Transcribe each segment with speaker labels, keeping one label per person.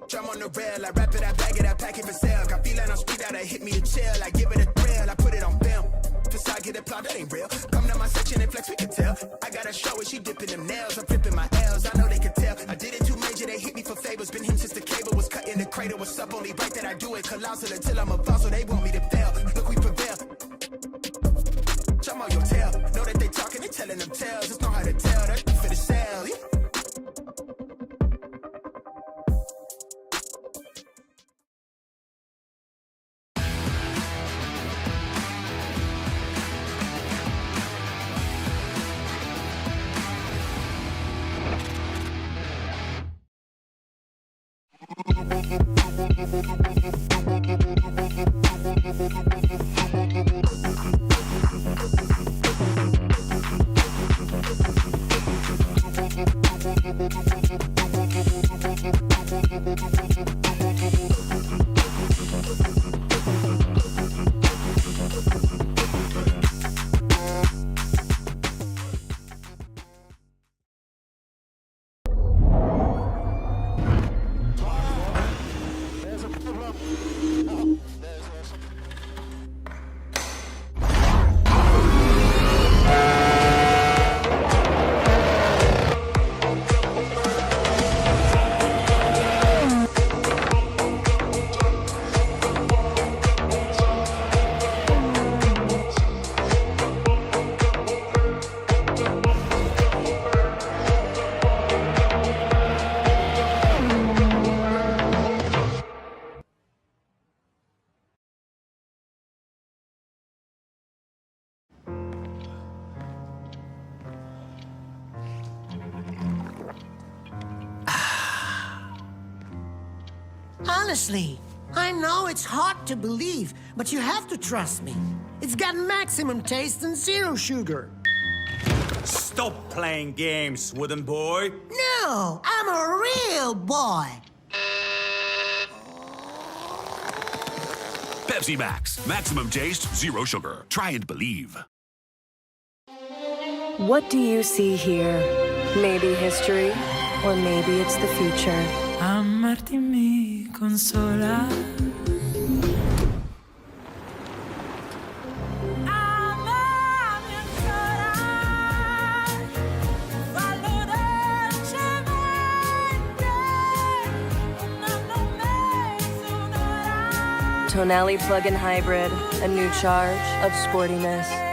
Speaker 1: Drum on the rail, I wrap it, I bag it, I pack it for sale. I feel like I'm speed out, I hit me to chill. I give it a thrill, I put it on film. Facade get applaud, that ain't real. Come to my section and flex, we can tell. I got a show and she dipping them nails. I'm flipping my L's, I know they can tell. I did it too major, they hit me for favors. Been him since the cable was cut in the cradle. What's up, only right that I do it. Colossal until I'm a fossil, they want me to fail. Look, we prevail. Jump on your tail. Know that they talking, they telling them tales. Just know how to tell, that's for the sale. Yeah.
Speaker 2: Honestly, I know it's hard to believe, but you have to trust me. It's got maximum taste and zero sugar.
Speaker 3: Stop playing games, wooden boy.
Speaker 2: No, I'm a real boy.
Speaker 4: Pepsi Max. Maximum taste, zero sugar. Try and believe.
Speaker 5: What do you see here? Maybe history, or maybe it's the future.
Speaker 6: Amarti mi consola.
Speaker 5: Tonali plug-in hybrid, a new charge of sportiness.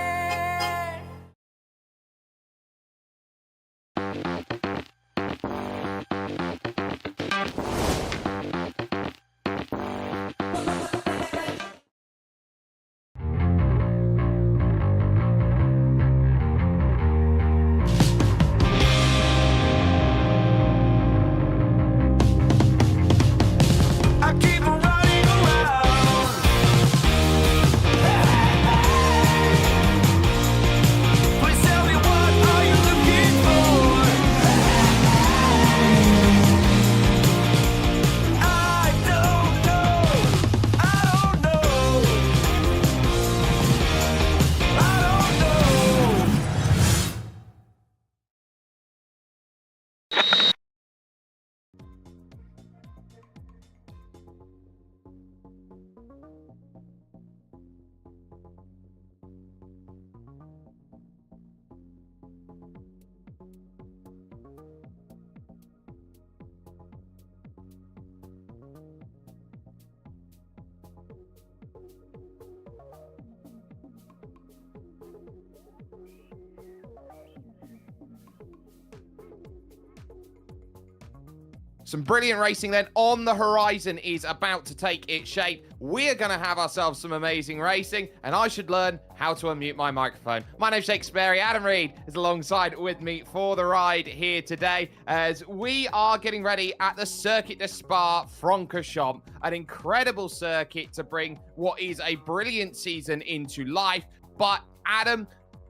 Speaker 7: Some brilliant racing then on the horizon is about to take its shape. We're going to have ourselves some amazing racing, and I should learn how to unmute my microphone. My name's Shakespeare. Adam Reed is alongside with me for the ride here today as we are getting ready at the Circuit de Spa Francorchamps, an incredible circuit to bring what is a brilliant season into life. But Adam,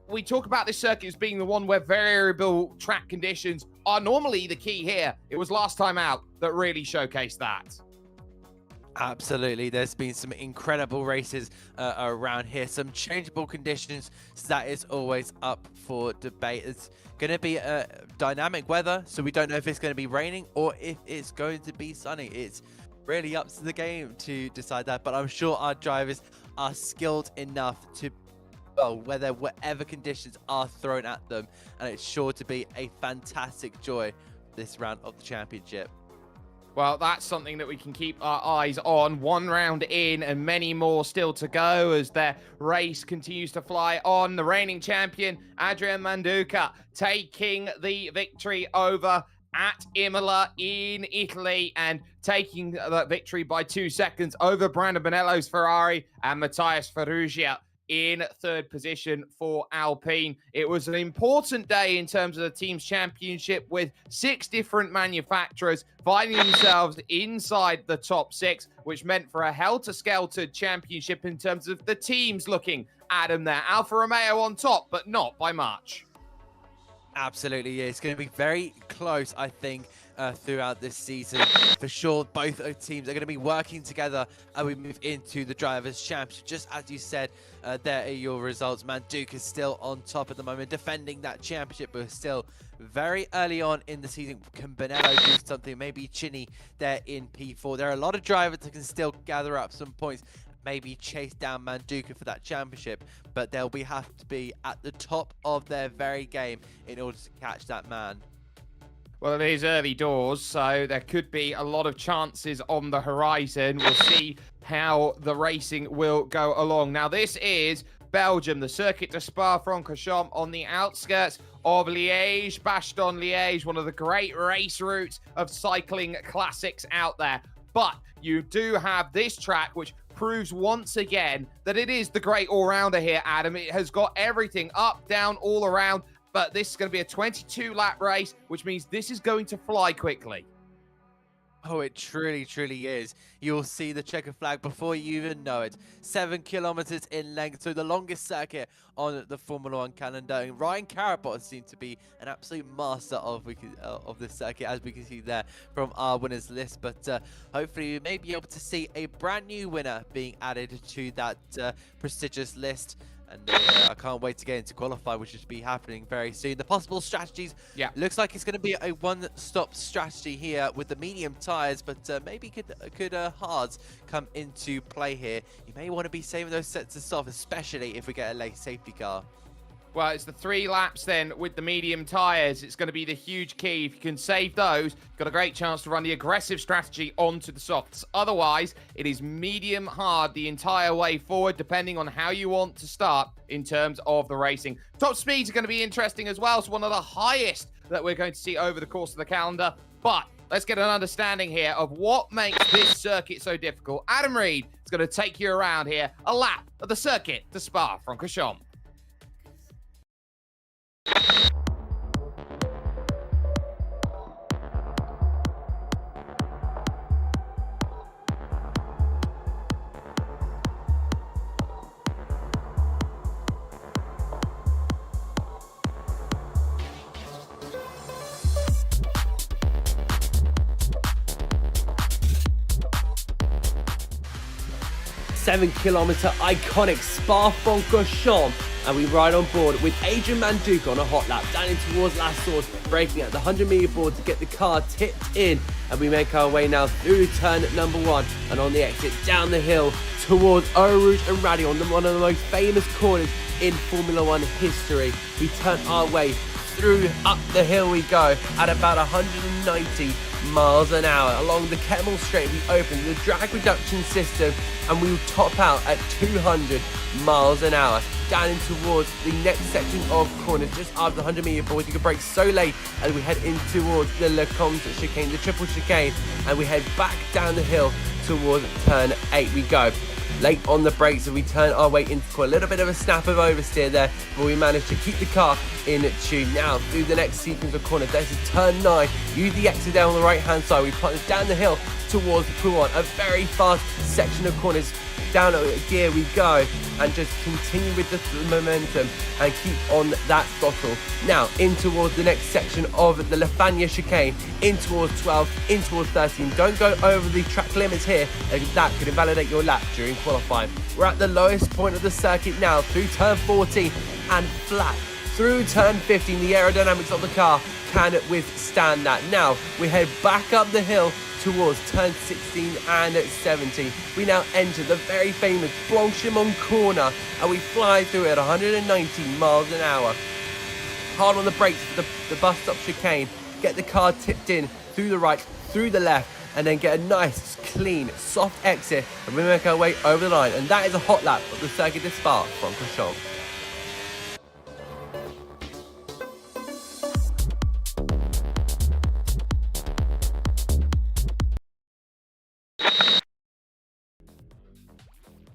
Speaker 7: we talk about this circuit as being the one where variable track conditions are normally the key here. It was last time out that really showcased that.
Speaker 8: Absolutely. There's been some incredible races around here, some changeable conditions, so that is always up for debate. It's going to be dynamic weather, so we don't know if it's going to be raining or if it's going to be sunny. It's really up to the game to decide that, but I'm sure our drivers are skilled enough to weather whatever conditions are thrown at them, and it's sure to be a fantastic joy this round of the championship.
Speaker 7: Well, that's something that we can keep our eyes on. One round in and many more still to go as their race continues to fly on. The reigning champion, Adrian Manduca, taking the victory over at Imola in Italy and taking that victory by 2 seconds over Brandon Bonello's Ferrari and Matthias Ferrugia in third position for Alpine. It was an important day in terms of the team's championship with 6 different manufacturers finding themselves inside the top 6, which meant for a helter-skelter championship in terms of the teams looking at them there. Alfa Romeo on top, but not by much.
Speaker 8: Absolutely, yeah. It's going to be very close, I think, throughout this season. For sure, both teams are going to be working together as we move into the Drivers' Championship. Just as you said, there are your results. Manduca is still on top at the moment, defending that championship, but still very early on in the season. Can Bonello do something? Maybe Chinny there in P4. There are a lot of drivers that can still gather up some points, maybe chase down Manduca for that championship, but they'll have to be at the top of their very game in order to catch that man.
Speaker 7: Well, it is early doors, so there could be a lot of chances on the horizon. We'll see how the racing will go along. Now, this is Belgium, the Circuit de Spa-Francorchamps on the outskirts of Liège, Bastogne-Liège, one of the great race routes of cycling classics out there. But you do have this track, which proves once again that it is the great all-rounder here, Adam. It has got everything up, down, all around. But this is going to be a 22-lap race, which means this is going to fly quickly.
Speaker 8: Oh, it truly, truly is. You'll see the checker flag before you even know it. 7 kilometers in length, so the longest circuit on the Formula 1 calendar. And Ryan Carapot seems to be an absolute master of this circuit, as we can see there from our winners list. But hopefully we may be able to see a brand new winner being added to that prestigious list. And I can't wait to get into qualify, which should be happening very soon. The possible strategies, looks like it's going to be a one-stop strategy here with the medium tires, but maybe could hards come into play here. You may want to be saving those sets of stuff, especially if we get a late safety car.
Speaker 7: Well, it's the 3 laps then with the medium tyres. It's going to be the huge key. If you can save those, got a great chance to run the aggressive strategy onto the softs. Otherwise, it is medium hard the entire way forward, depending on how you want to start in terms of the racing. Top speeds are going to be interesting as well. It's one of the highest that we're going to see over the course of the calendar. But let's get an understanding here of what makes this circuit so difficult. Adam Reed is going to take you around here, a lap of the Circuit de Spa-Francorchamps.
Speaker 9: 7-kilometer iconic Spa-Francorchamps, and we ride on board with Adrian Manduca on a hot lap down in towards La Source, breaking at the 100-meter board to get the car tipped in, and we make our way now through turn number 1 and on the exit down the hill towards Eau Rouge and Radi on one of the most famous corners in Formula 1 history. We turn our way through, up the hill we go at about 190 miles an hour. Along the Kemmel Straight we open the drag reduction system and we will top out at 200 miles an hour. Down in towards the next section of corners just after the 100-meter board. You can brake so late as we head in towards the Lecomte chicane, the triple chicane, and we head back down the hill towards turn 8 we go. Late on the brakes and we turn our way into a little bit of a snap of oversteer there, but we managed to keep the car in tune. Now through the next sequence of corners, there's a turn 9, use the exit down on the right hand side, we plunge down the hill towards the Pouillon, a very fast section of corners down gear we go, and just continue with the momentum and keep on that throttle. Now, in towards the next section of the Lefania chicane, in towards 12, in towards 13. Don't go over the track limits here, as that could invalidate your lap during qualifying. We're at the lowest point of the circuit now, through turn 14, and flat. Through turn 15, the aerodynamics of the car can withstand that. Now, we head back up the hill towards turn 16 and 17. We now enter the very famous Blanchimont corner, and we fly through at 119 miles an hour. Hard on the brakes for the bus stop chicane. Get the car tipped in through the right, through the left, and then get a nice, clean, soft exit, and we make our way over the line. And that is a hot lap of the Circuit de Spa-Francorchamps.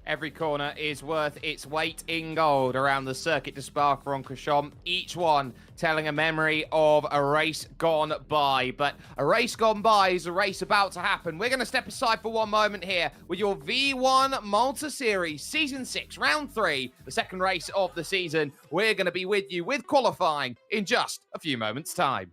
Speaker 7: Every corner is worth its weight in gold around the Circuit de Spa-Francorchamps, each one telling a memory of a race gone by. But a race gone by is a race about to happen. We're going to step aside for one moment here with your V1 Malta Series Season 6, Round 3, the second race of the season. We're going to be with you with qualifying in just a few moments' time.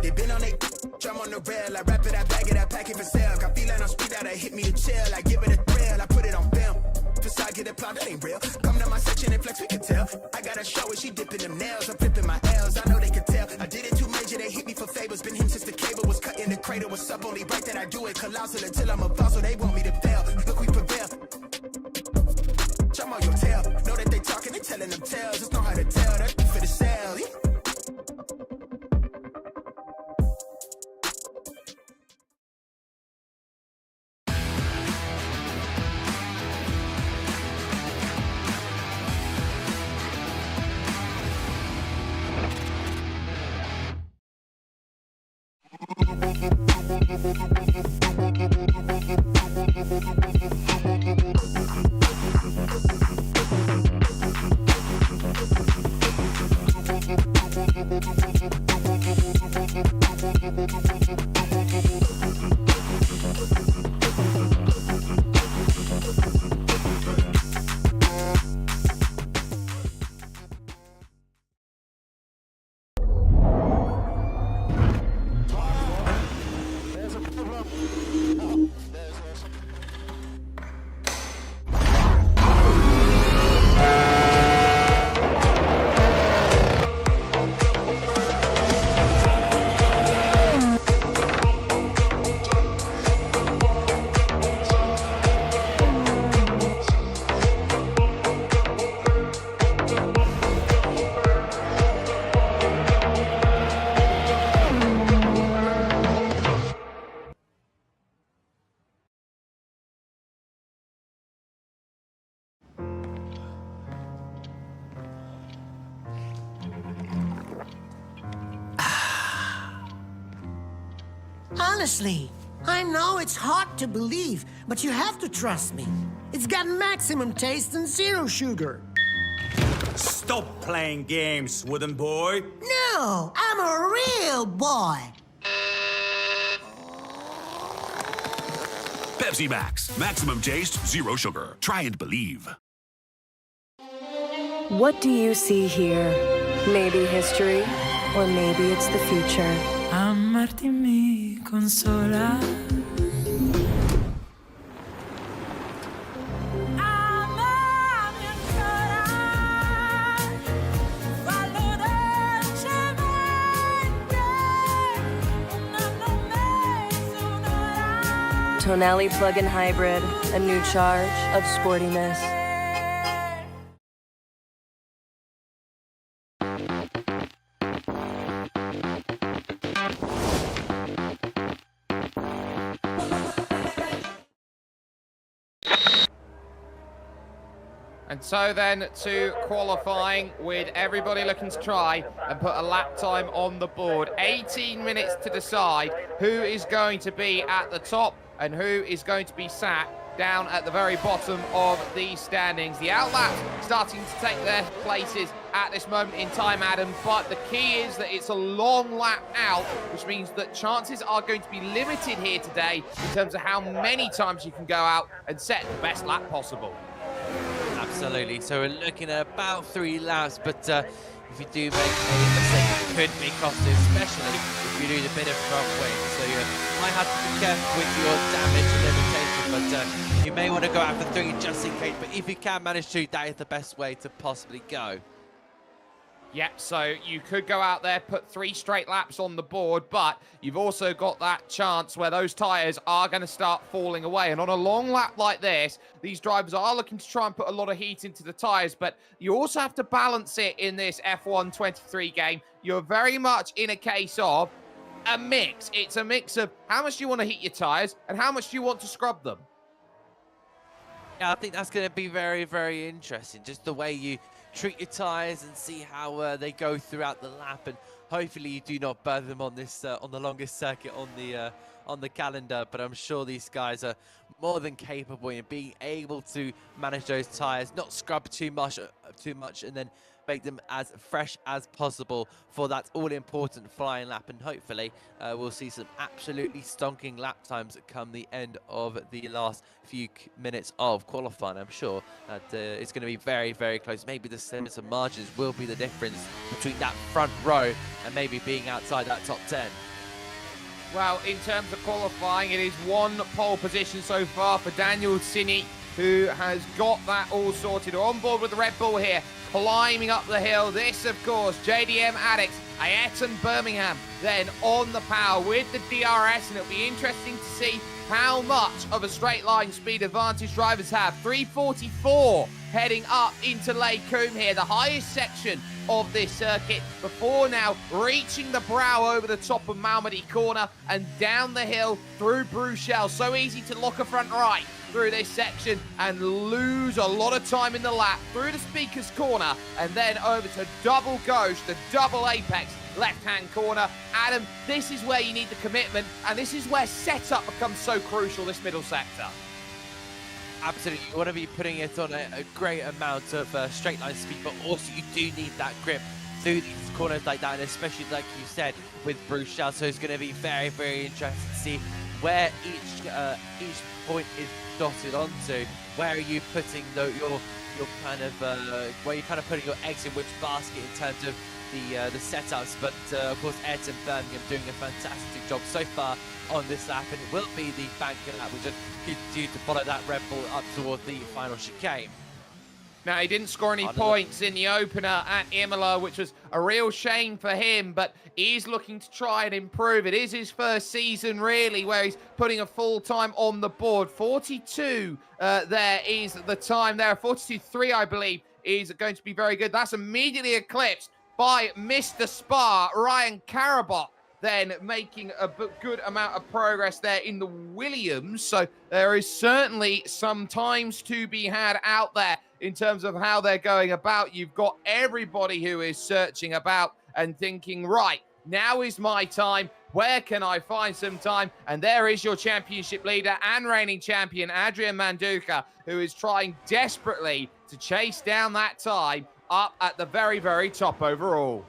Speaker 1: They been on it, drum on the rail. I wrap it, I bag it, I pack it for sale. Got feeling on speed out, hit me to chill. I give it a thrill, I put it on film. Decide get applaud, that ain't real. Come to my section and flex, we can tell. I got a show where she dipping them nails. I'm flipping my L's, I know they can tell. I did it too major, they hit me for favors. Been him since the cable was cut in the cradle. What's up, only right that I do it. Colossal until I'm a boss, so they want me to fail. Look, we prevail. Jump on your tail. Know that they talking, they telling them tales. Just know how to tell, that for the sale.
Speaker 2: Honestly, I know it's hard to believe, but you have to trust me. It's got maximum taste and zero sugar.
Speaker 3: Stop playing games, wooden boy.
Speaker 2: No, I'm a real boy.
Speaker 4: Pepsi Max. Maximum taste, zero sugar. Try and believe.
Speaker 5: What do you see here? Maybe history, or maybe it's the future.
Speaker 6: Amarti mi consola. Amami ancora, fallo dolcemente, un anno e mezzo, un'ora.
Speaker 5: Tonali plug-in hybrid, a new charge of sportiness.
Speaker 7: And so then to qualifying, with everybody looking to try and put a lap time on the board. 18 minutes to decide who is going to be at the top and who is going to be sat down at the very bottom of the standings. The outlaps starting to take their places at this moment in time, Adam, but the key is that it's a long lap out, which means that chances are going to be limited here today in terms of how many times you can go out and set the best lap possible.
Speaker 8: Absolutely. So we're looking at about 3 laps, but if you do make a mistake, it could be costly, especially if you lose a bit of front wing. So you might have to be careful with your damage limitation, but you may want to go out for 3 just in case. But if you can manage to, that is the best way to possibly go.
Speaker 7: Yep, so you could go out there, put 3 straight laps on the board, but you've also got that chance where those tyres are going to start falling away. And on a long lap like this, these drivers are looking to try and put a lot of heat into the tyres, but you also have to balance it in this F1 23 game. You're very much in a case of a mix. It's a mix of how much do you want to heat your tyres and how much do you want to scrub them.
Speaker 8: Yeah, I think that's going to be very, very interesting. Just the way you treat your tyres and see how they go throughout the lap, and hopefully you do not burn them on this on the longest circuit on the calendar. But I'm sure these guys are more than capable in being able to manage those tyres, not scrub too much, and then make them as fresh as possible for that all-important flying lap. And hopefully we'll see some absolutely stonking lap times come the end of the last few minutes of qualifying. I'm sure that it's going to be very, very close. Maybe the slimmest of margins will be the difference between that front row and maybe being outside that top 10.
Speaker 7: Well, in terms of qualifying, it is 1 pole position so far for Daniel Cini, who has got that all sorted. On board with the Red Bull here, climbing up the hill. This, of course, JDM Addicts, Ayrton Birmingham, then on the power with the DRS, and it'll be interesting to see how much of a straight line speed advantage drivers have. 344 heading up into Lake Combe here, the highest section of this circuit, before now reaching the brow over the top of Malmedy Corner and down the hill through Bruxelles. So easy to lock a front right through this section and lose a lot of time in the lap through the Speaker's Corner and then over to double gauge, the double apex left-hand corner. Adam, this is where you need the commitment, and this is where setup becomes so crucial, this middle sector.
Speaker 8: Absolutely, you want to be putting it on a great amount of straight line speed, but also you do need that grip through these corners like that, and especially like you said with Bruxelles. So it's going to be very, very interesting to see where each point is dotted onto. Where are you putting your kind of where you're kind of putting your eggs in which basket in terms of the setups, but of course Ayrton Birmingham doing a fantastic job so far on this lap, and it will be the banker lap. We just continue to follow that Red Bull up toward the final chicane.
Speaker 7: Now, he didn't score any points in the opener at Imola, which was a real shame for him, but he's looking to try and improve. It is his first season, really, where he's putting a full time on the board. 42 there is the time there. 42.3, I believe, is going to be very good. That's immediately eclipsed by Mr. Spa, Ryan Karabot, then making a good amount of progress there in the Williams. So there is certainly some times to be had out there in terms of how they're going about. You've got everybody who is searching about and thinking, right, now is my time. Where can I find some time? And there is your championship leader and reigning champion, Adrian Manduca, who is trying desperately to chase down that time up at the very, very top overall.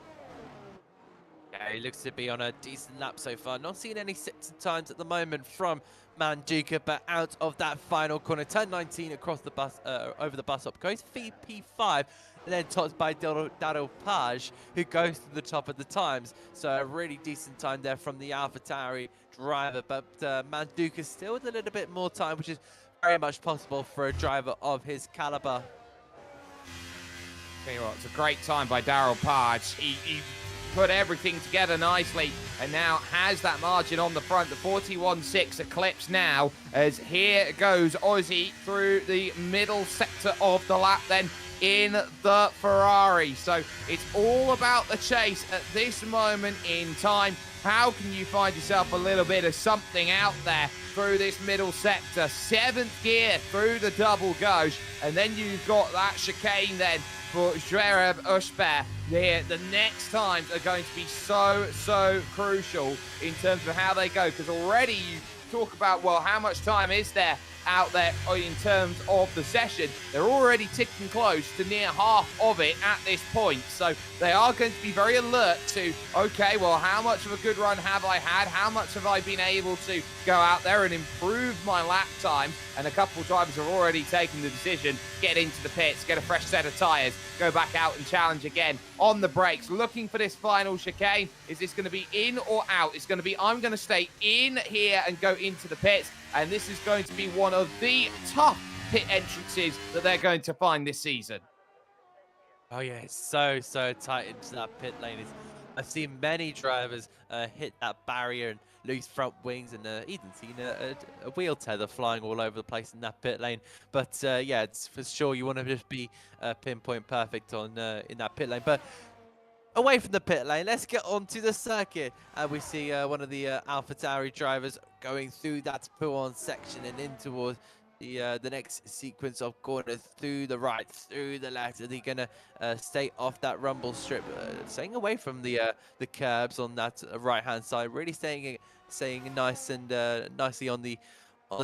Speaker 8: Yeah, he looks to be on a decent lap so far. Not seeing any sets and times at the moment from Manduca, but out of that final corner, turn 19 across the bus, over the bus stop, goes P5, and then topped by Daryl Page, who goes to the top of the times. So a really decent time there from the AlphaTauri driver, but Manduca still with a little bit more time, which is very much possible for a driver of his caliber.
Speaker 7: Tell you what, it's a great time by Daryl Page. He put everything together nicely and now has that margin on the front. The 41.6 eclipse now, as here goes Aussie through the middle sector of the lap then in the Ferrari. So it's all about the chase at this moment in time. How can you find yourself a little bit of something out there through this middle sector? 7th gear through the double gauge, and then you've got that chicane then for Jereb Ushber. The next times are going to be so crucial in terms of how they go, because already you talk about, well, how much time is there out there in terms of the session. They're already ticking close to near half of it at this point. So they are going to be very alert to, okay, well, how much of a good run have I had? How much have I been able to go out there and improve my lap time? And a couple of drivers have already taken the decision, get into the pits, get a fresh set of tyres, go back out and challenge again on the brakes, looking for this final chicane. Is this going to be in or out? It's going to be, I'm going to stay in here and go into the pits. And this is going to be one of the tough pit entrances that they're going to find this season.
Speaker 8: Oh yeah, it's so tight into that pit lane. I've seen many drivers hit that barrier and lose front wings, and even seen a wheel tether flying all over the place in that pit lane. But yeah, it's for sure you want to just be pinpoint perfect on in that pit lane. But away from the pit lane, let's get on to the circuit. And we see one of the AlphaTauri drivers going through that pull-on section and in towards the next sequence of corners, through the right, through the left. Are they gonna stay off that rumble strip, staying away from the curbs on that right hand side, really staying nice and nicely on the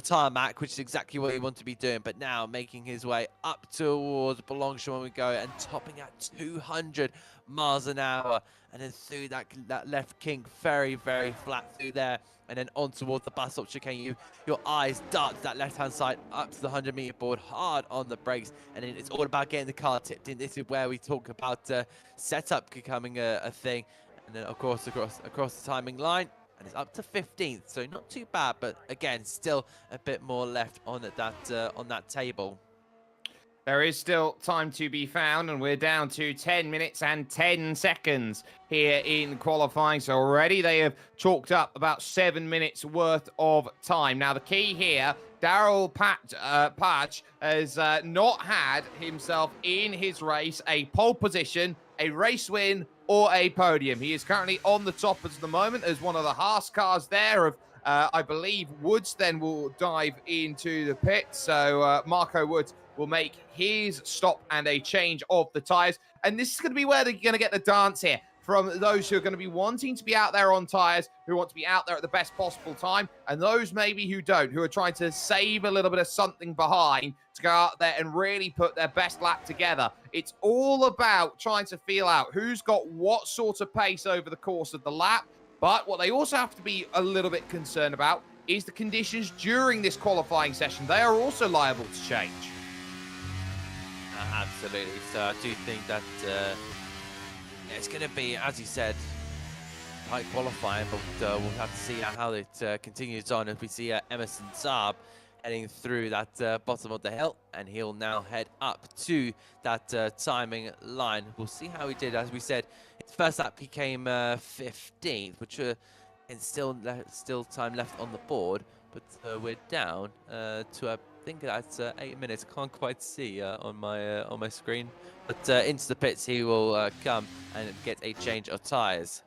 Speaker 8: tarmac, which is exactly what he wanted to be doing. But now making his way up towards Boulogne when we go, and topping at 200 miles an hour, and then through that left kink, very flat through there, and then on towards the bus stop chicane. Your eyes dart to that left-hand side, up to the 100-meter board, hard on the brakes, and then it's all about getting the car tipped in. This is where we talk about setup becoming a thing, and then of course across the timing line, and it's up to 15th, so not too bad, but again, still a bit more left on that table.
Speaker 7: There is still time to be found, and we're down to 10 minutes and 10 seconds here in qualifying. So already they have chalked up about 7 minutes worth of time. Now, the key here, Daryl Patch has not had himself in his race a pole position, a race win, or a podium. He is currently on the top at the moment as one of the Haas cars there of I believe Woods then will dive into the pit. So Marco Woods will make his stop and a change of the tyres. And this is going to be where they're going to get the dance here from those who are going to be wanting to be out there on tyres, who want to be out there at the best possible time, and those maybe who don't, who are trying to save a little bit of something behind to go out there and really put their best lap together. It's all about trying to feel out who's got what sort of pace over the course of the lap. But what they also have to be a little bit concerned about is the conditions during this qualifying session. They are also liable to change.
Speaker 8: Absolutely. So I do think that it's going to be, as you said, tight qualifying, but we'll have to see how it continues on as we see Emerson Saab heading through that bottom of the hill, and he'll now head up to that timing line. We'll see how he did. As we said, his first lap he came 15th, which and still time left on the board, but we're down to I think that's 8 minutes. Can't quite see on my screen, but into the pits he will come and get a change of tyres.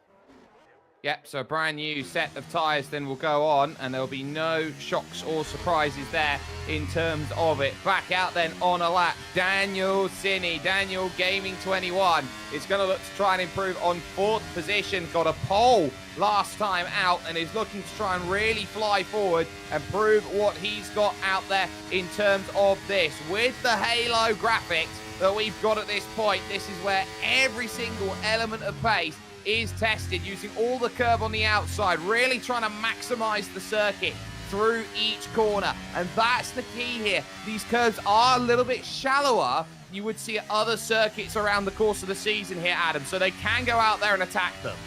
Speaker 7: Yep, so a brand new set of tyres then will go on, and there'll be no shocks or surprises there in terms of it. Back out then on a lap, Daniel Cini, Daniel Gaming 21 is going to look to try and improve on 4th position. Got a pole last time out and is looking to try and really fly forward and prove what he's got out there in terms of this. With the halo graphics that we've got at this point, this is where every single element of pace is tested, using all the curb on the outside, really trying to maximize the circuit through each corner. And that's the key here. These curves are a little bit shallower you would see at other circuits around the course of the season here, Adam, so they can go out there and attack them.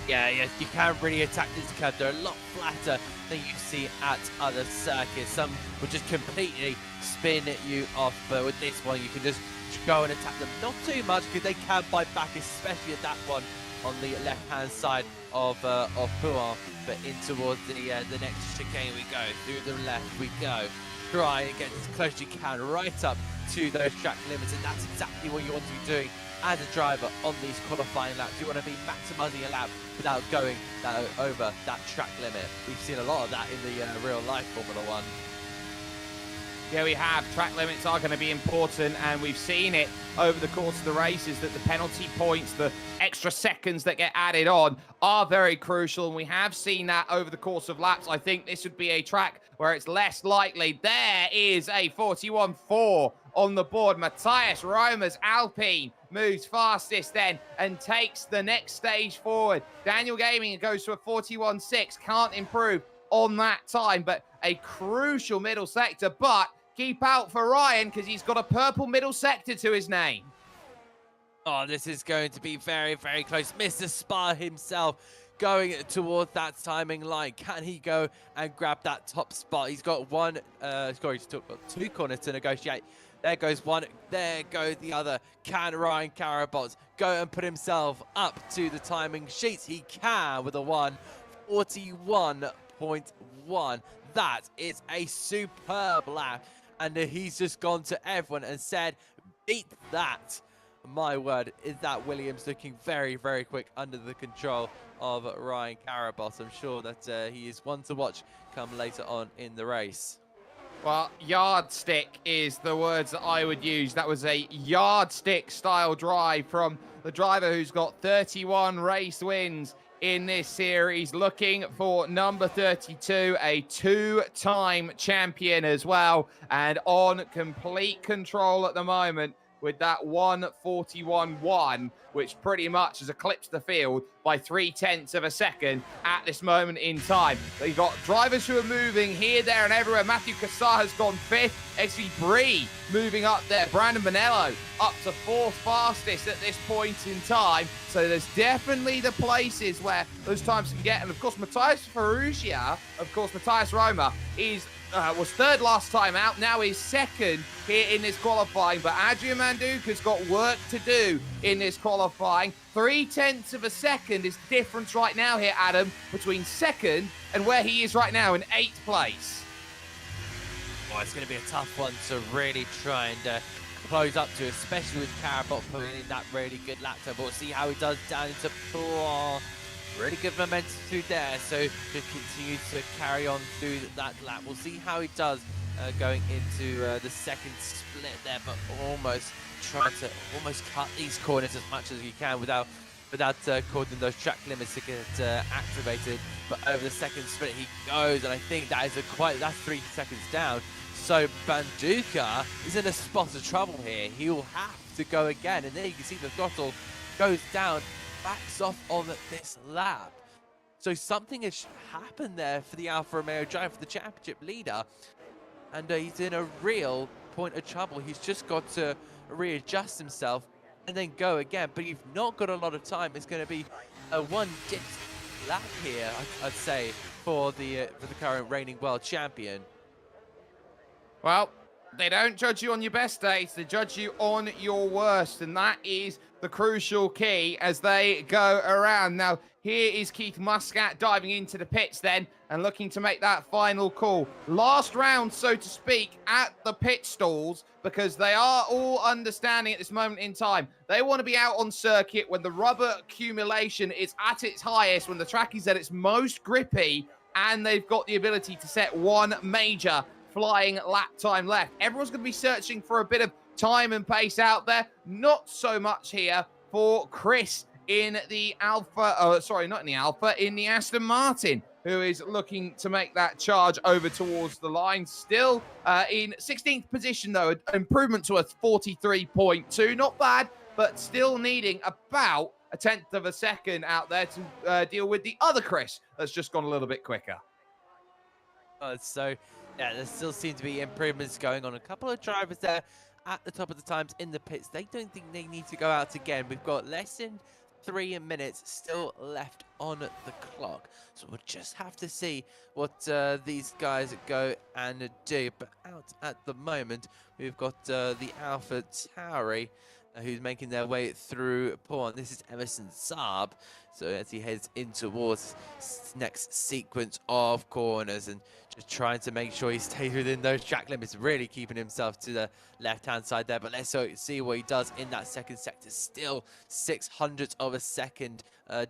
Speaker 8: Yeah, you can't really attack this curve. They're a lot flatter than you see at other circuits. Some will just completely spin you off, but with this one you can just go and attack them. Not too much, because they can bite back, especially at that one on the left-hand side of Pouin. But in towards the next chicane we go. Through the left we go. Try and get as close as you can right up to those track limits, and that's exactly what you want to be doing as a driver on these qualifying laps. You want to be maximising a lap without going over that track limit. We've seen a lot of that in the real-life Formula 1.
Speaker 7: yeah, we have. Track limits are going to be important, and we've seen it over the course of the races that the penalty points, the extra seconds that get added on are very crucial, and we have seen that over the course of laps. I think this would be a track where it's less likely. There is a 41.4 on the board. Matthias Romer's Alpine moves fastest then and takes the next stage forward. Daniel Gaming goes to a 41.6, can't improve on that time, but a crucial middle sector. But keep out for Ryan because he's got a purple middle sector to his name.
Speaker 8: Oh, this is going to be very, very close. Mr. Spa himself going towards that timing line. Can he go and grab that top spot? He's got one, he's got two corners to negotiate. There goes one, there goes the other. Can Ryan Carabots go and put himself up to the timing sheets? He can with a 1:41.1. That is a superb lap. And he's just gone to everyone and said, beat that. My word, is that Williams looking very, very quick under the control of Ryan Carabots. I'm sure that he is one to watch come later on in the race.
Speaker 7: Well, yardstick is the words that I would use. That was a yardstick style drive from the driver who's got 31 race wins in this series, looking for number 32, a two-time champion as well, and on complete control at the moment with that 1:41.1, which pretty much has eclipsed the field by 0.3 of a second at this moment in time. You've got drivers who are moving here, there, and everywhere. Matthew Cassar has gone 5th. XV Bree moving up there. Brandon Bonello up to 4th fastest at this point in time. So there's definitely the places where those times can get. And of course, Matthias Ferrugia, of course, Matthias Roma was 3rd last time out. Now he's 2nd here in this qualifying. But Adrian Manduka's got work to do in this qualifying. 0.3 of a second is difference right now here, Adam, between 2nd and where he is right now in 8th place.
Speaker 8: Oh, it's going to be a tough one to really try and close up to, especially with Carabot putting in that really good lap time. But we'll see how he does down into really good momentum through there. So just continue to carry on through that lap. We'll see how he does going into the second split there, but almost trying to cut these corners as much as you can without causing those track limits to get activated. But over the second split he goes, and I think that is that's 3 seconds down. So Banduka is in a spot of trouble here. He will have to go again, and there you can see the throttle goes down, backs off on this lap. So something has happened there for the Alfa Romeo driver, for the championship leader, and he's in a real point of trouble. He's just got to readjust himself and then go again. But you've not got a lot of time. It's going to be a 1-10 lap here, I'd say, for the current reigning world champion.
Speaker 7: Well, they don't judge you on your best days, they judge you on your worst, and that is the crucial key as they go around. Now, here is Keith Muscat diving into the pits then and looking to make that final call. Last round, so to speak, at the pit stalls, because they are all understanding at this moment in time. They want to be out on circuit when the rubber accumulation is at its highest, when the track is at its most grippy, and they've got the ability to set one major flying lap time left. Everyone's going to be searching for a bit of time and pace out there. Not so much here for Chris in the Alpha, not in the Alpha, in the Aston Martin, who is looking to make that charge over towards the line. Still in 16th position, though, an improvement to a 43.2. Not bad, but still needing about a 1/10 of a second out there to deal with the other Chris that's just gone a little bit quicker.
Speaker 8: So, yeah, there still seem to be improvements going on. A couple of drivers there at the top of the times in the pits. They don't think they need to go out again. We've got less than 3 minutes still left on the clock. So we'll just have to see what these guys go and do. But out at the moment, we've got the Alpha Tauri, who's making their way through Pawn. This is Emerson Saab. So as he heads in towards next sequence of corners and just trying to make sure he stays within those track limits, really keeping himself to the left-hand side there. But let's see what he does in that second sector. Still 0.06 of a second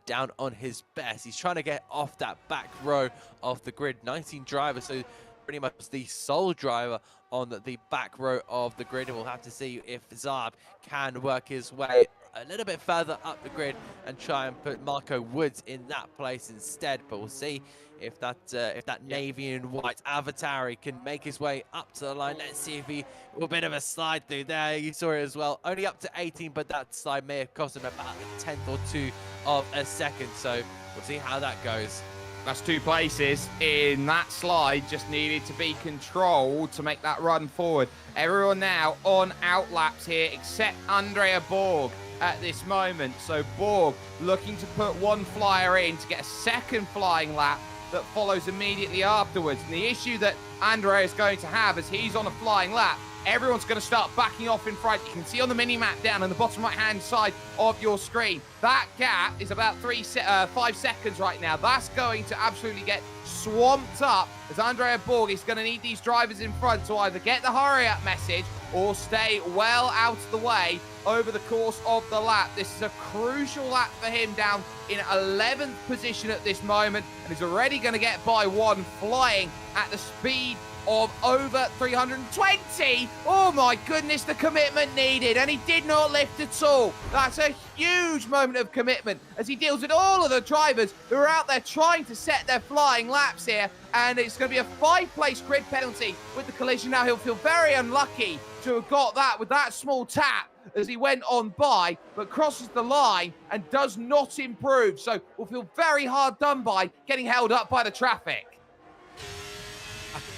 Speaker 8: down on his best. He's trying to get off that back row of the grid. 19 drivers, so pretty much the sole driver on the back row of the grid. And we'll have to see if Zarb can work his way a little bit further up the grid and try and put Marco Woods in that place instead. But we'll see if that navy and white avatar can make his way up to the line. Let's see if he a bit of a slide through there. You saw it as well. Only up to 18, but that slide may have cost him about a tenth or two of a second. So we'll see how that goes.
Speaker 7: That's 2 places in that slide, just needed to be controlled to make that run forward. Everyone now on outlaps here except Andrea Borg at this moment. So Borg looking to put one flyer in to get a second flying lap that follows immediately afterwards. And the issue that Andrea is going to have is he's on a flying lap. Everyone's going to start backing off in front. You can see on the mini-map down on the bottom right-hand side of your screen, that gap is about 5 seconds right now. That's going to absolutely get swamped up as Andrea Borg is going to need these drivers in front to either get the hurry-up message or stay well out of the way over the course of the lap. This is a crucial lap for him, down in 11th position at this moment, and he's already going to get by one, flying at the speed of over 320. Oh my goodness, the commitment needed, and he did not lift at all. That's a huge moment of commitment as he deals with all of the drivers who are out there trying to set their flying laps here, and it's going to be a 5-place grid penalty with the collision. Now he'll feel very unlucky to have got that with that small tap as he went on by, but crosses the line and does not improve. So will feel very hard done by, getting held up by the traffic.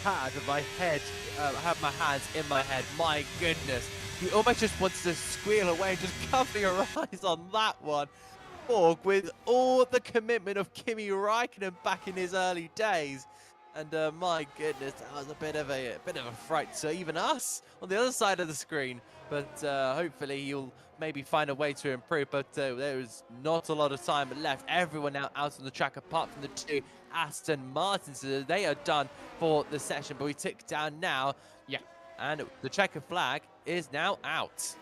Speaker 8: I have my hands in my head. My goodness. He almost just wants to squeal away and just cover your eyes on that one. Borg with all the commitment of Kimi Räikkönen back in his early days. And my goodness, that was a bit of a fright to even us on the other side of the screen. But hopefully he'll maybe find a way to improve. But there is not a lot of time left. Everyone now out on the track apart from the 2 Aston Martins. So they are done for the session. But we tick down now. Yeah. And the checker flag is now out.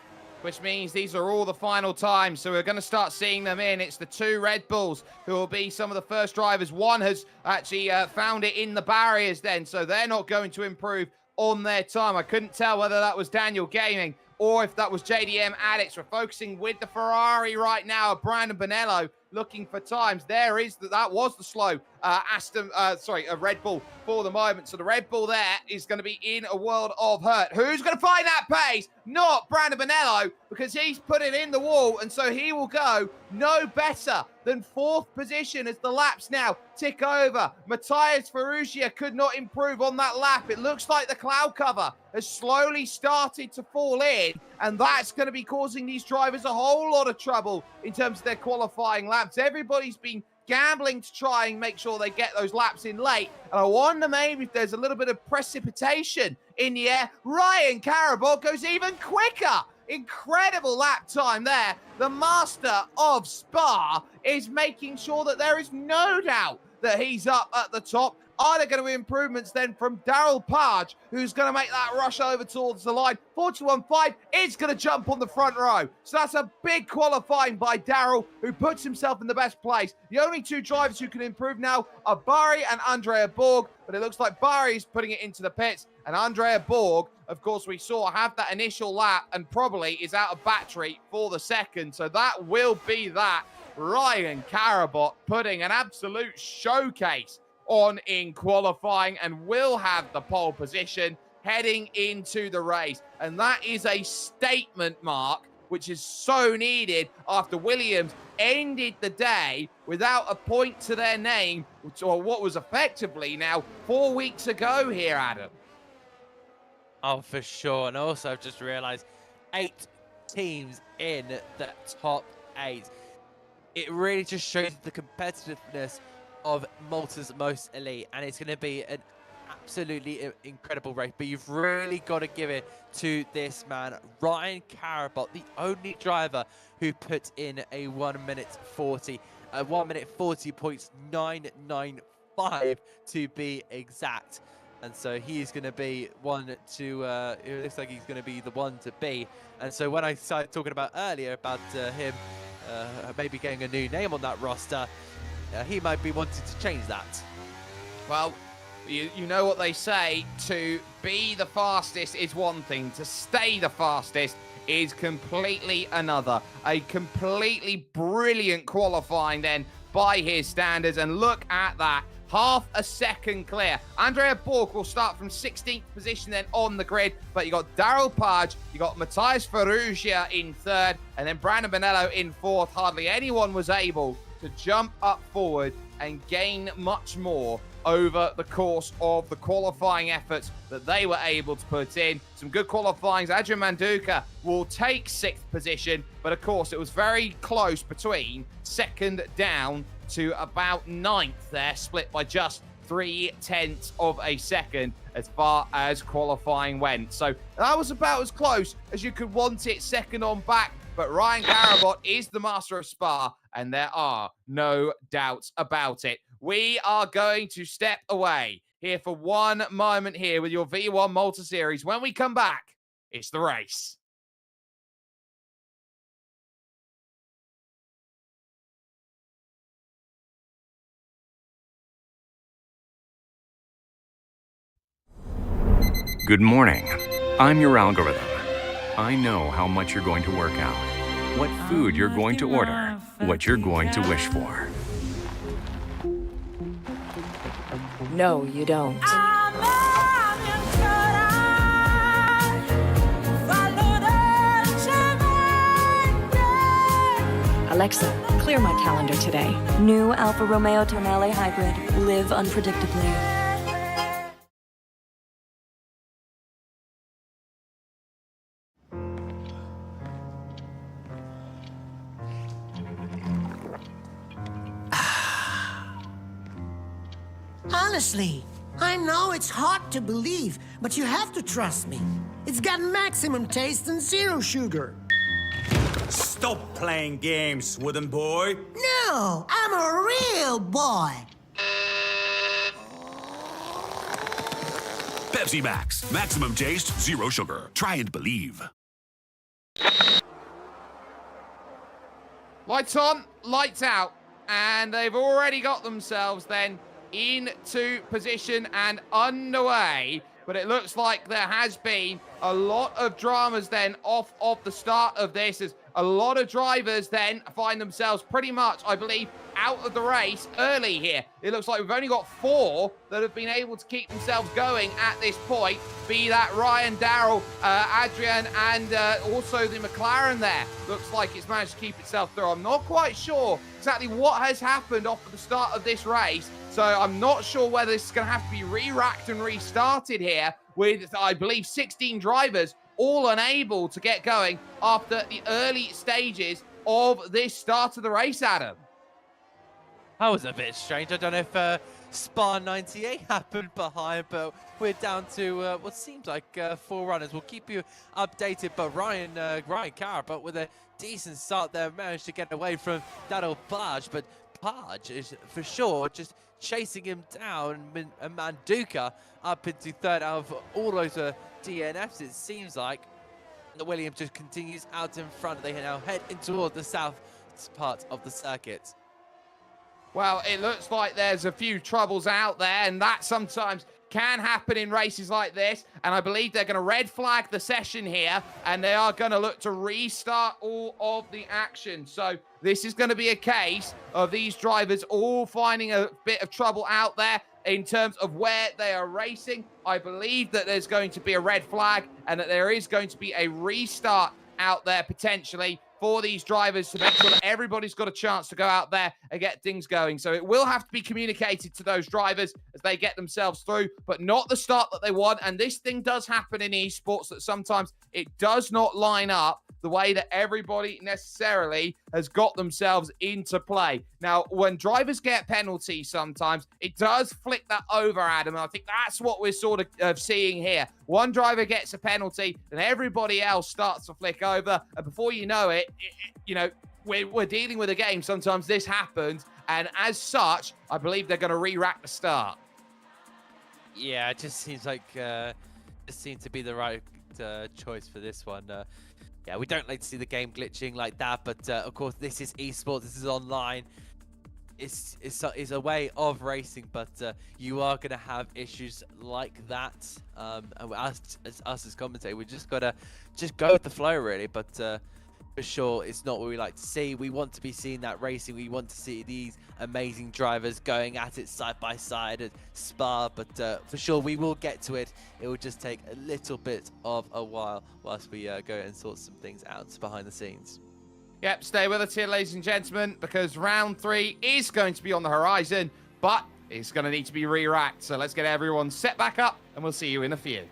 Speaker 7: Which means these are all the final times, so we're going to start seeing them in. It's the 2 Red Bulls who will be some of the first drivers. One has actually found it in the barriers then, so they're not going to improve on their time. I couldn't tell whether that was Daniel Gaming or if that was JDM Addicts. We're focusing with the Ferrari right now, Brandon Bonello looking for times. There is that was the slow a Red Bull for the moment. So the Red Bull there is going to be in a world of hurt. Who's going to find that pace? Not Brandon Bonello, because he's put it in the wall, and so he will go no better than 4th position as the laps now tick over. Matthias Ferrugia could not improve on that lap. It looks like the cloud cover has slowly started to fall in, and that's going to be causing these drivers a whole lot of trouble in terms of their qualifying laps. Everybody's been gambling to try and make sure they get those laps in late. And I wonder maybe if there's a little bit of precipitation in the air. Ryan Carabot goes even quicker. Incredible lap time there. The master of Spa is making sure that there is no doubt that he's up at the top. Are there going to be improvements then from Daryl Page, who's going to make that rush over towards the line? 41.5 is going to jump on the front row. So that's a big qualifying by Daryl, who puts himself in the best place. The only 2 drivers who can improve now are Barry and Andrea Borg, but it looks like Barry's putting it into the pits. And Andrea Borg, of course, we saw have that initial lap and probably is out of battery for the second. So that will be that. Ryan Carabot putting an absolute showcase on in qualifying and will have the pole position heading into the race. And that is a statement mark, which is so needed after Williams ended the day without a point to their name, or what was effectively now 4 weeks ago here, Adam.
Speaker 8: Oh, for sure. And also, I've just realized 8 teams in the top 8. It really just shows the competitiveness of Malta's most elite, and it's going to be an absolutely incredible race. But you've really got to give it to this man, Ryan Carabot, the only driver who put in a 1 minute 40, 1 minute 40.995 to be exact. And so he's going to be one to, it looks like he's going to be the one to be. And so when I started talking about earlier about him maybe getting a new name on that roster, he might be wanting to change that.
Speaker 7: Well, You know what they say, to be the fastest is one thing, to stay the fastest is completely another. A completely brilliant qualifying then by his standards, and look at that. Half a second clear. Andrea Borg will start from 16th position then on the grid, but you got Daryl Page, you got Matthias Ferrugia in third, and then Brandon Bonello in fourth. Hardly anyone was able to jump up forward and gain much more over the course of the qualifying efforts that they were able to put in. Some good qualifyings. Adrian Manduka will take 6th position, but of course it was very close between second down to about 9th there, split by just 0.3 of a second as far as qualifying went. So that was about as close as you could want it, second on back. But Ryan Carabot is the master of Spa, and there are no doubts about it. We are going to step away here for one moment here with your V1 Malta Series. When we come back, it's the race.
Speaker 10: Good morning. I'm your algorithm. I know how much you're going to work out, what food you're going to order, what you're going to wish for.
Speaker 5: No, you don't. Alexa, clear my calendar today. New Alfa Romeo Tonale Hybrid. Live unpredictably.
Speaker 2: Honestly, I know it's hard to believe, but you have to trust me. It's got maximum taste and zero sugar.
Speaker 3: Stop playing games, wooden boy.
Speaker 2: No, I'm a real boy.
Speaker 4: Pepsi Max. Maximum taste, zero sugar. Try and believe.
Speaker 7: Lights on, lights out, and they've already got themselves then into position and underway. But it looks like there has been a lot of dramas then off of the start of this, as a lot of drivers then find themselves pretty much, I believe, out of the race early here. It looks like we've only got 4 that have been able to keep themselves going at this point, be that Ryan, Daryl, Adrian, and also the McLaren there. Looks like it's managed to keep itself through. I'm not quite sure exactly what has happened off of the start of this race, so I'm not sure whether this is going to have to be re-racked and restarted here with, I believe, 16 drivers all unable to get going after the early stages of this start of the race, Adam.
Speaker 8: That was a bit strange. I don't know if Spa 98 happened behind, but we're down to what seems like 4 runners. We'll keep you updated, but Ryan Carabot with a decent start there managed to get away from Daryl Page, but Page is for sure just chasing him down, and Manduka up into third out of all those DNFs, it seems like. The Williams just continues out in front. They now head in toward the south part of the circuit.
Speaker 7: Well, it looks like there's a few troubles out there, and that sometimes can happen in races like this. And I believe they're going to red flag the session here, and they are going to look to restart all of the action. So this is going to be a case of these drivers all finding a bit of trouble out there in terms of where they are racing. I believe that there's going to be a red flag and that there is going to be a restart out there potentially for these drivers to make sure that everybody's got a chance to go out there and get things going. So it will have to be communicated to those drivers as they get themselves through, but not the start that they want. And this thing does happen in esports, that sometimes it does not line up the way that everybody necessarily has got themselves into play. Now, when drivers get penalties sometimes, it does flick that over, Adam, and I think that's what we're sort of seeing here. One driver gets a penalty, and everybody else starts to flick over, and before you know it, you know, we're dealing with a game. Sometimes this happens, and as such, I believe they're going to re-rack the start.
Speaker 8: Yeah, it just seems like it seemed to be the right choice for this one. Yeah, we don't like to see the game glitching like that, but of course, this is esports, this is online. it's a way of racing, but you are going to have issues like that. And us as commentator, we just gotta go with the flow, really. But for sure, it's not what we like to see. We want to be seeing that racing. We want to see these amazing drivers going at it side by side at Spa. But for sure, we will get to it. It will just take a little bit of a while whilst we go and sort some things out behind the scenes.
Speaker 7: Yep, stay with us here, ladies and gentlemen, because round 3 is going to be on the horizon, but it's going to need to be re-racked. So let's get everyone set back up, and we'll see you in a few.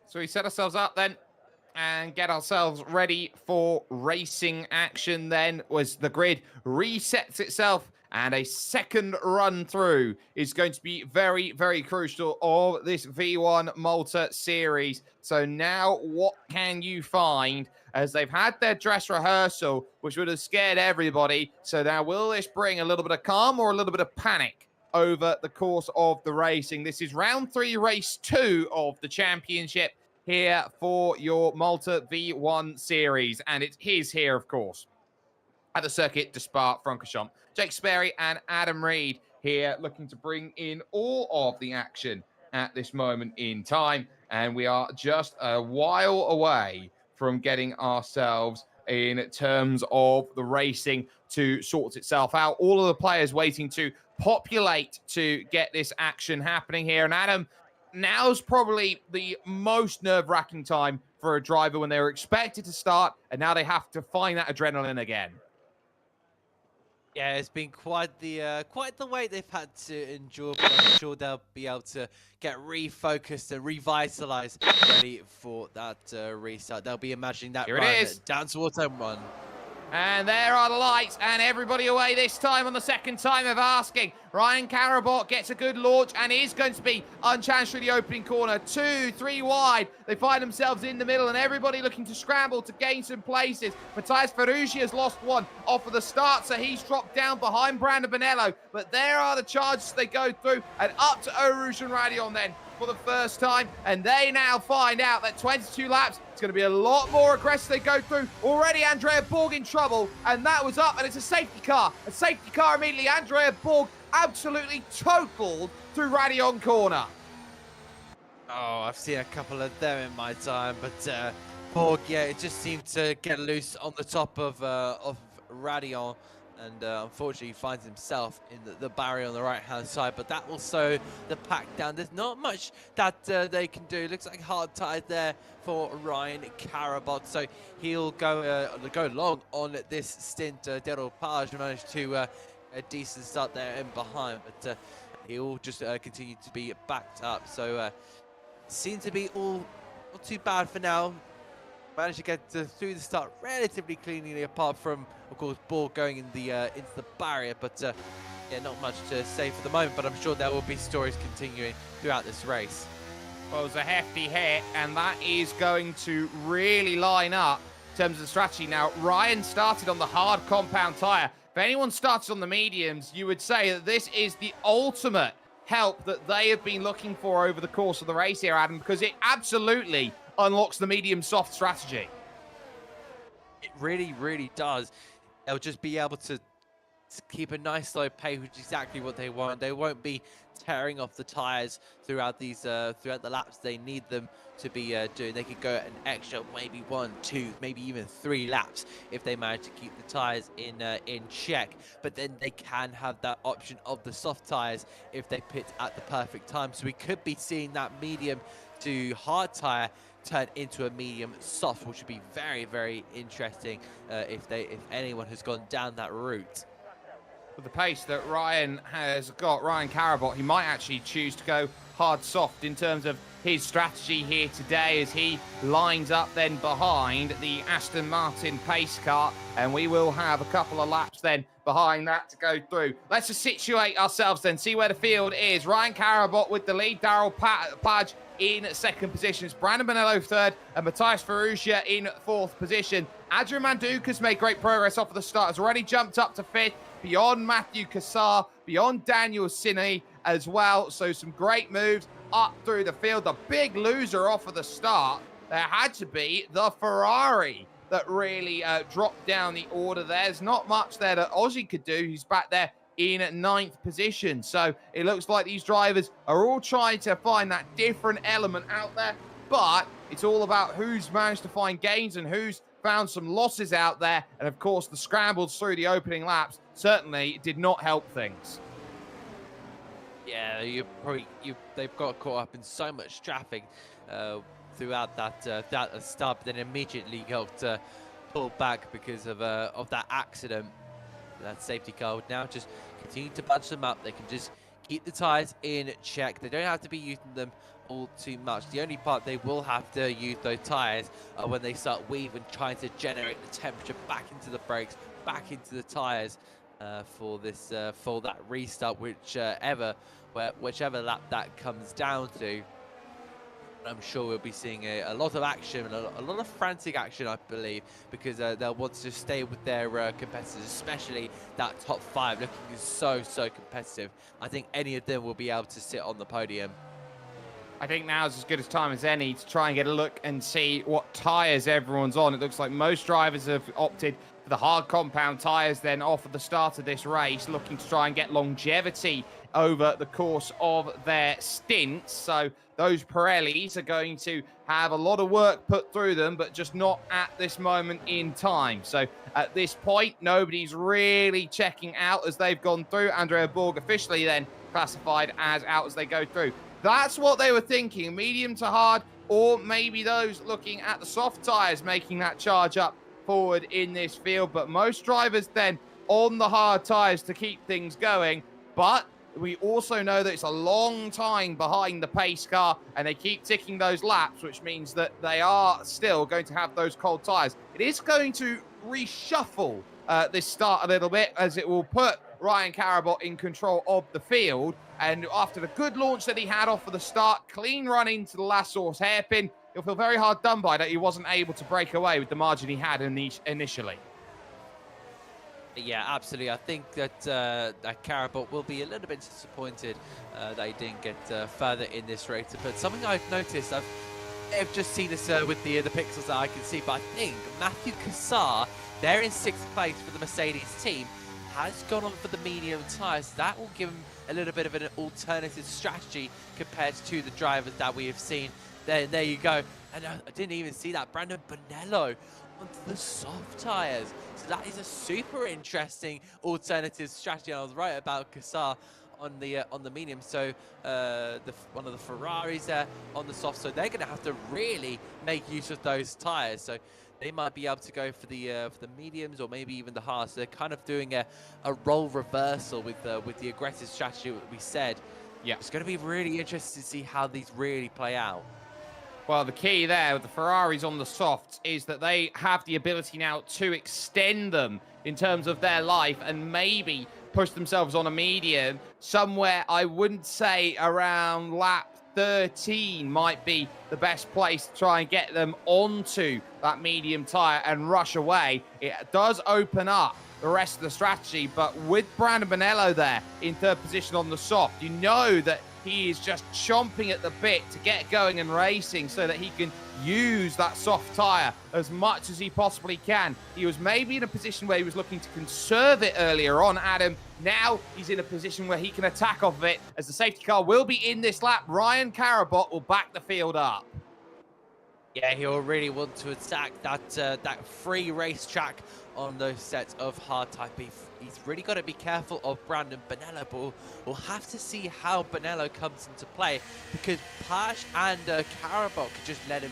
Speaker 7: So we set ourselves up then and get ourselves ready for racing action then, as the grid resets itself, and a second run through is going to be very, very crucial of this V1 Malta series. So now what can you find, as they've had their dress rehearsal, which would have scared everybody. So now will this bring a little bit of calm or a little bit of panic over the course of the racing? This is round 3, race 2 of the championship here for your Malta V1 series, and it is here, of course, at the Circuit de Spa-Francorchamps. Jake Sperry and Adam Reed here looking to bring in all of the action at this moment in time, and we are just a while away from getting ourselves in terms of the racing to sort itself out. All of the players waiting to populate to get this action happening here. And Adam, now's probably the most nerve-wracking time for a driver, when they were expected to start and now they have to find that adrenaline again.
Speaker 8: Yeah, it's been quite the wait they've had to endure, but I'm sure they'll be able to get refocused and revitalized, ready for that restart. They'll be imagining that
Speaker 7: Here it
Speaker 8: run
Speaker 7: is.
Speaker 8: down towards home run.
Speaker 7: And there are the lights, and everybody away this time on the second time of asking. Ryan Carabot gets a good launch and is going to be unchallenged through the opening corner. 2, 3 wide. They find themselves in the middle, and everybody looking to scramble to gain some places. Matthias Ferrucci has lost one off of the start, so he's dropped down behind Brandon Bonello. But there are the charges they go through, and up to Eau Rouge and Radion then for the first time, and they now find out that 22 laps, it's going to be a lot more aggressive they go through. Already Andrea Borg in trouble, and that was up, and it's a safety car. A safety car immediately. Andrea Borg absolutely totaled through Radion corner.
Speaker 8: Oh, I've seen a couple of them in my time, but Borg, yeah, it just seemed to get loose on the top of Radion, and unfortunately he finds himself in the barrier on the right-hand side, but that will slow the pack down. There's not much that they can do. Looks like hard tide there for Ryan Carabot, so he'll go long on this stint. Daryl Page managed to a decent start there in behind, but he'll just continue to be backed up. So seems to be all not too bad for now. Managed to get through the start relatively cleanly, apart from, of course, Borg going in the into the barrier. But yeah, not much to say for the moment. But I'm sure there will be stories continuing throughout this race.
Speaker 7: Well, it was a hefty hit, and that is going to really line up in terms of the strategy. Now, Ryan started on the hard compound tyre. If anyone starts on the mediums, you would say that this is the ultimate help that they have been looking for over the course of the race here, Adam, because it absolutely unlocks the medium soft strategy.
Speaker 8: It really, really does. They'll just be able to keep a nice slow pace, which is exactly what they want. They won't be tearing off the tires throughout these throughout the laps they need them to be doing. They could go an extra maybe 1, 2, maybe even 3 laps if they manage to keep the tires in check. But then they can have that option of the soft tires if they pit at the perfect time. So we could be seeing that medium to hard tire turn into a medium soft, which would be very, very interesting if anyone has gone down that route.
Speaker 7: With the pace that Ryan has got, Ryan Carabot, he might actually choose to go hard soft in terms of his strategy here today, as he lines up then behind the Aston Martin pace car, and we will have a couple of laps then behind that to go through. Let's just situate ourselves then, see where the field is. Ryan Carabot with the lead, Daryl Page in second position. It's Brandon Bonello third, and Matthias Ferruccia in fourth position. Adrian Manduk has made great progress off of the start, has already jumped up to fifth, beyond Matthew Cassar, beyond Daniel Siney as well. So some great moves up through the field. The big loser off of the start, there had to be the Ferrari that really dropped down the order. There's not much there that Ozzy could do. He's back there in 9th position. So it looks like these drivers are all trying to find that different element out there, but it's all about who's managed to find gains and who's found some losses out there. And of course, the scrambles through the opening laps certainly did not help things.
Speaker 8: Yeah, they've got caught up in so much traffic throughout that start, but then immediately got pulled back because of that accident. That safety car would now just continue to bunch them up. They can just keep the tyres in check. They don't have to be using them all too much. The only part they will have to use those tyres are when they start weaving, trying to generate the temperature back into the brakes, back into the tyres for that restart, whichever lap that comes down to. I'm sure we'll be seeing a lot of action, a lot of frantic action, I believe, because they'll want to stay with their competitors, especially that top 5 looking so competitive. I think any of them will be able to sit on the podium.
Speaker 7: I think now's as good a time as any to try and get a look and see what tyres everyone's on. It looks like most drivers have opted for the hard compound tyres then off at the start of this race, looking to try and get longevity over the course of their stints. So those Pirellis are going to have a lot of work put through them, but just not at this moment in time. So at this point, nobody's really checking out as they've gone through. Andrea Borg officially then classified as out as they go through. That's what they were thinking, medium to hard, or maybe those looking at the soft tyres making that charge up forward in this field. But most drivers then on the hard tyres to keep things going. But we also know that it's a long time behind the pace car, and they keep ticking those laps, which means that they are still going to have those cold tyres. It is going to reshuffle this start a little bit, as it will put Ryan Carabot in control of the field. And after the good launch that he had off of the start, clean run into the last source hairpin, he'll feel very hard done by that he wasn't able to break away with the margin he had initially.
Speaker 8: Yeah, absolutely. I think that that Carabot will be a little bit disappointed that he didn't get further in this race. But something I've noticed, I've just seen this with the pixels that I can see, but I think Matthew Cassar, they're in 6th place for the Mercedes team, has gone on for the medium tyres. That will give him a little bit of an alternative strategy compared to the drivers that we have seen. There you go. And I didn't even see that. Brandon Bonello onto the soft tyres. So that is a super interesting alternative strategy. I was right about Cassar on the medium. So one of the Ferraris there on the soft. So they're going to have to really make use of those tyres. So they might be able to go for the mediums or maybe even the hards. So they're kind of doing a role reversal with the aggressive strategy that we said.
Speaker 7: Yeah,
Speaker 8: it's going to be really interesting to see how these really play out.
Speaker 7: Well, the key there with the Ferraris on the softs is that they have the ability now to extend them in terms of their life and maybe push themselves on a medium somewhere. I wouldn't say around lap 13 might be the best place to try and get them onto that medium tyre and rush away. It does open up the rest of the strategy, but with Brandon Bonello there in 3rd position on the soft, you know that he is just chomping at the bit to get going and racing so that he can use that soft tyre as much as he possibly can. He was maybe in a position where he was looking to conserve it earlier on, Adam. Now he's in a position where he can attack off of it, as the safety car will be in this lap. Ryan Carabot will back the field up.
Speaker 8: Yeah, he'll really want to attack that free racetrack on those sets of hard type. He's really got to be careful of Brandon Bonello, but we'll have to see how Bonello comes into play, because Page and Carabot could just let him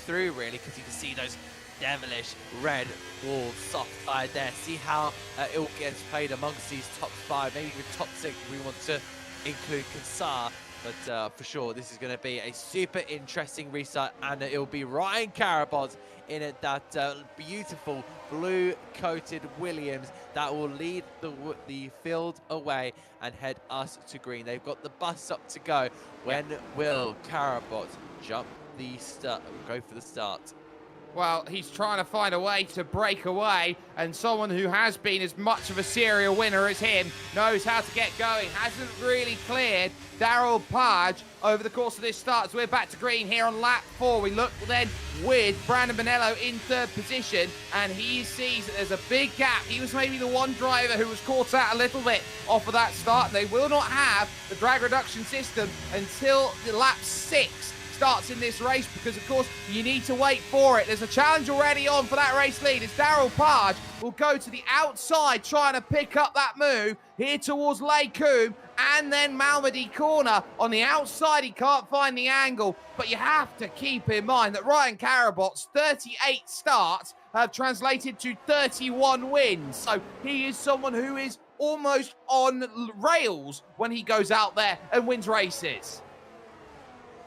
Speaker 8: through, really, because you can see those devilish red wall soft side there. See how it all gets played amongst these top 5, maybe even top 6 if we want to include Cassar. But for sure, this is going to be a super interesting restart, and it will be Ryan Carabot in it, that beautiful blue-coated Williams that will lead the field away and head us to green. They've got the bus up to go. When will Carabot jump the start? Go for the start.
Speaker 7: Well, he's trying to find a way to break away, and someone who has been as much of a serial winner as him knows how to get going. Hasn't really cleared Daryl Page over the course of this start. So we're back to green here on lap 4. We look then with Brandon Bonello in 3rd position, and he sees that there's a big gap. He was maybe the one driver who was caught out a little bit off of that start. They will not have the drag reduction system until the lap 6 starts in this race, because of course you need to wait for it. There's a challenge already on for that race lead as Daryl Page will go to the outside trying to pick up that move here towards Les Combes, and then Malmedy corner on the outside. He can't find the angle, but you have to keep in mind that Ryan Carabot's 38 starts have translated to 31 wins, so he is someone who is almost on rails when he goes out there and wins races.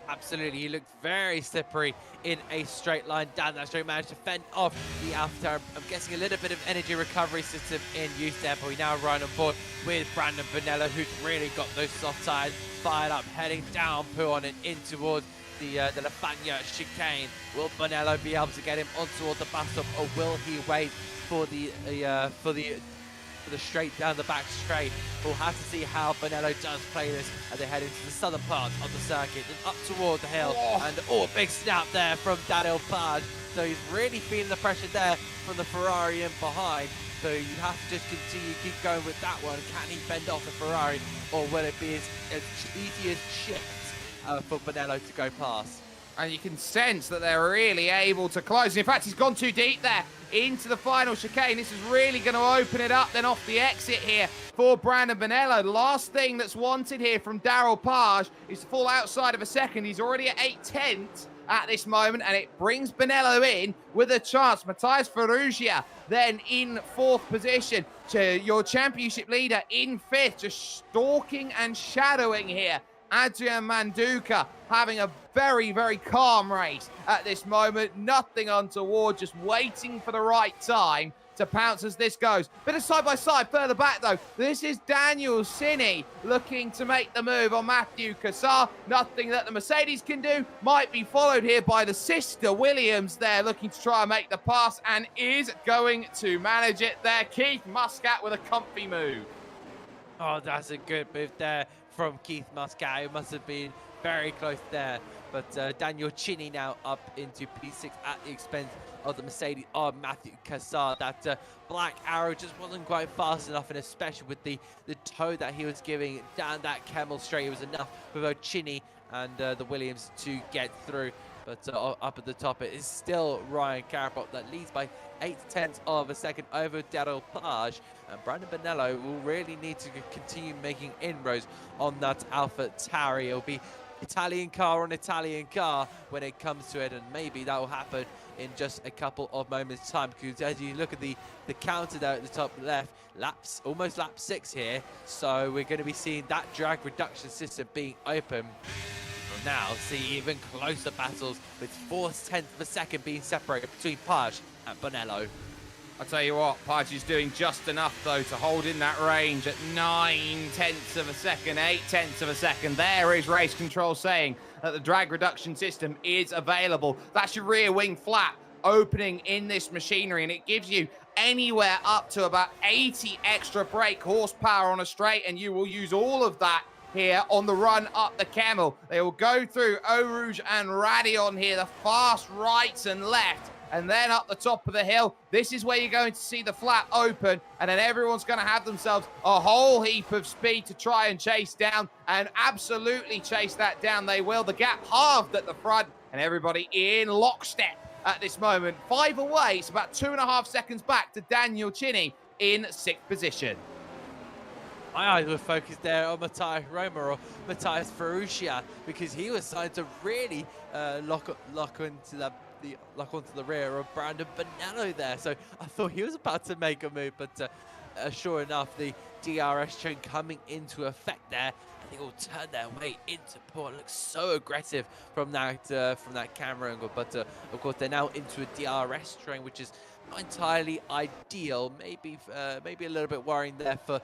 Speaker 8: Absolutely, he looked very slippery in a straight line down that straight. Managed to fend off the ALFA tower. I'm guessing a little bit of energy recovery system in use there, but we now run on board with Brandon Bonello, who's really got those soft tires fired up, heading down Puon and in towards the Lafagna chicane. Will Bonello be able to get him on toward the bus stop, or will he wait for the straight down the back straight? We'll have to see how Bonello does play this as they head into the southern part of the circuit and up toward the hill. And big snap there from Daniel Page. So he's really feeling the pressure there from the Ferrari in behind. So you have to just continue, keep going with that one. Can he fend off the Ferrari, or will it be as easy as chips for Bonello to go past?
Speaker 7: And you can sense that they're really able to close. In fact, he's gone too deep there into the final chicane. This is really going to open it up then off the exit here for Brandon Bonello. The last thing that's wanted here from Daryl Page is to fall outside of a second. He's already at 8/10 at this moment, and it brings Bonello in with a chance. Matthias Ferrugia then in 4th position, to your championship leader in 5th, just stalking and shadowing here. Adrian Manduca having a very, very calm race at this moment. Nothing untoward, just waiting for the right time to pounce as this goes. Bit of side-by-side further back, though. This is Daniel Cini looking to make the move on Matthew Cassar. Nothing that the Mercedes can do. Might be followed here by the sister Williams there, looking to try and make the pass, and is going to manage it there. Keith Muscat with a comfy move.
Speaker 8: Oh, that's a good move there from Keith Muscat. It must have been very close there. But Daniel Cini now up into P6 at the expense of the Mercedes of Matthew Cassar. That black arrow just wasn't quite fast enough, and especially with the toe that he was giving down that Camel straight, it was enough for both Cini and the Williams to get through. But up at the top, it is still Ryan Carapot that leads by 8/10 of a second over Daryl Page. And Brandon Bonello will really need to continue making inroads on that ALFA Tauri. It'll be Italian car on Italian car when it comes to it, and maybe that will happen in just a couple of moments time, because as you look at the counter there at the top left, almost lap 6 here, so we're going to be seeing that drag reduction system being open. Now see even closer battles with 4/10 of a second being separated between Page and Bonello.
Speaker 7: I'll tell you what, Page is doing just enough, though, to hold in that range at 9/10 of a second, 8/10 of a second. There is race control saying that the drag reduction system is available. That's your rear wing flap opening in this machinery, and it gives you anywhere up to about 80 extra brake horsepower on a straight, and you will use all of that here on the run up the Camel. They will go through Eau Rouge and Radion here, the fast rights and left, and then up the top of the hill. This is where you're going to see the flap open, and then everyone's going to have themselves a whole heap of speed to try and chase down, and absolutely chase that down they will. The gap halved at the front, and everybody in lockstep at this moment. 5 away, it's about 2.5 seconds back to Daniel Cini in 6th position.
Speaker 8: My eyes were focused there on Matthias Roma or Matthias Ferrugia, because he was starting to really lock onto the rear of Brandon Bonello there. So I thought he was about to make a move, but sure enough, the DRS chain coming into effect there. I think will turn their way into port. It looks so aggressive from that camera angle, but of course they're now into a DRS train, which is not entirely ideal. Maybe a little bit worrying there for